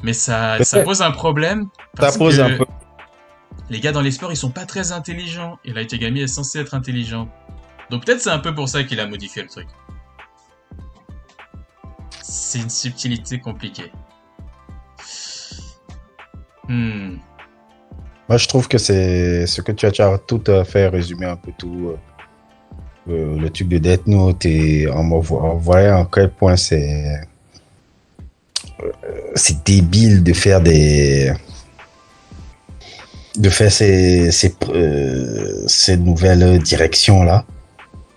[SPEAKER 1] Mais ça pose un problème. Parce que les gars dans les sports, ils sont pas très intelligents. Et Light Yagami est censé être intelligent. Donc peut-être c'est un peu pour ça qu'il a modifié le truc. C'est une subtilité compliquée.
[SPEAKER 3] Moi, je trouve que c'est ce que tu as tout à fait résumé un peu tout le truc de Death Note et en voyant à quel point c'est débile de faire ces nouvelles directions là.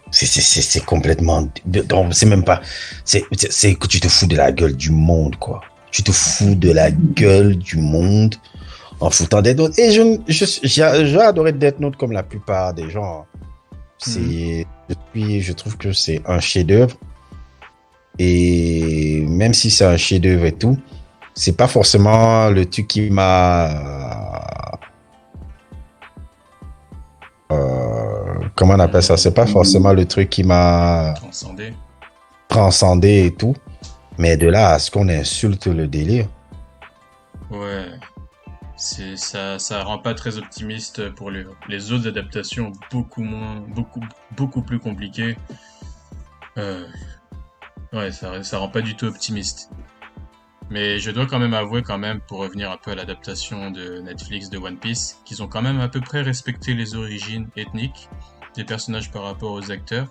[SPEAKER 3] C'est complètement, donc c'est même pas, c'est que tu te fous de la gueule du monde, quoi. Tu te fous de la gueule du monde en foutant Death Note. Et j'ai adoré Death Note comme la plupart des gens. Je trouve que c'est un chef-d'œuvre. Et même si c'est un chef-d'œuvre et tout, c'est pas forcément le truc qui m'a... comment on appelle ça? C'est pas forcément le truc qui m'a... Transcendé et tout. Mais de là à ce qu'on insulte le délire.
[SPEAKER 1] Ouais. Ça rend pas très optimiste pour les autres adaptations, beaucoup plus compliquées. Ouais, ça rend pas du tout optimiste. Mais je dois quand même avouer quand même, pour revenir un peu à l'adaptation de Netflix de One Piece, qu'ils ont quand même à peu près respecté les origines ethniques des personnages par rapport aux acteurs,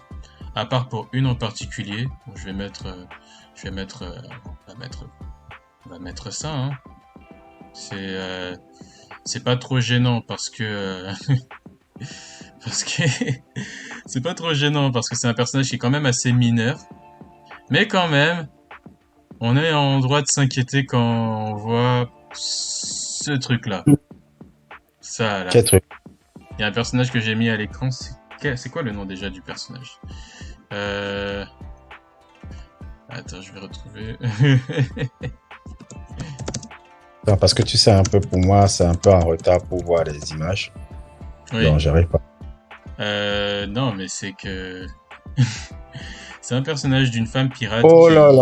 [SPEAKER 1] à part pour une en particulier. Bon, je vais mettre, on va mettre ça, hein. C'est, c'est pas trop gênant parce que, parce que c'est pas trop gênant parce que c'est un personnage qui est quand même assez mineur, mais quand même, on est en droit de s'inquiéter quand on voit ce truc-là. Ça, là.
[SPEAKER 2] Quel truc.
[SPEAKER 1] Il y a un personnage que j'ai mis à l'écran. C'est quoi le nom déjà du personnage? Euh... Attends, je vais retrouver.
[SPEAKER 2] Non, parce que tu sais, un peu pour moi, c'est un peu en retard pour voir les images.
[SPEAKER 1] Oui.
[SPEAKER 2] Donc, j'arrive pas.
[SPEAKER 1] Non, mais c'est que c'est un personnage d'une femme pirate
[SPEAKER 2] Oh
[SPEAKER 1] qui...
[SPEAKER 2] là là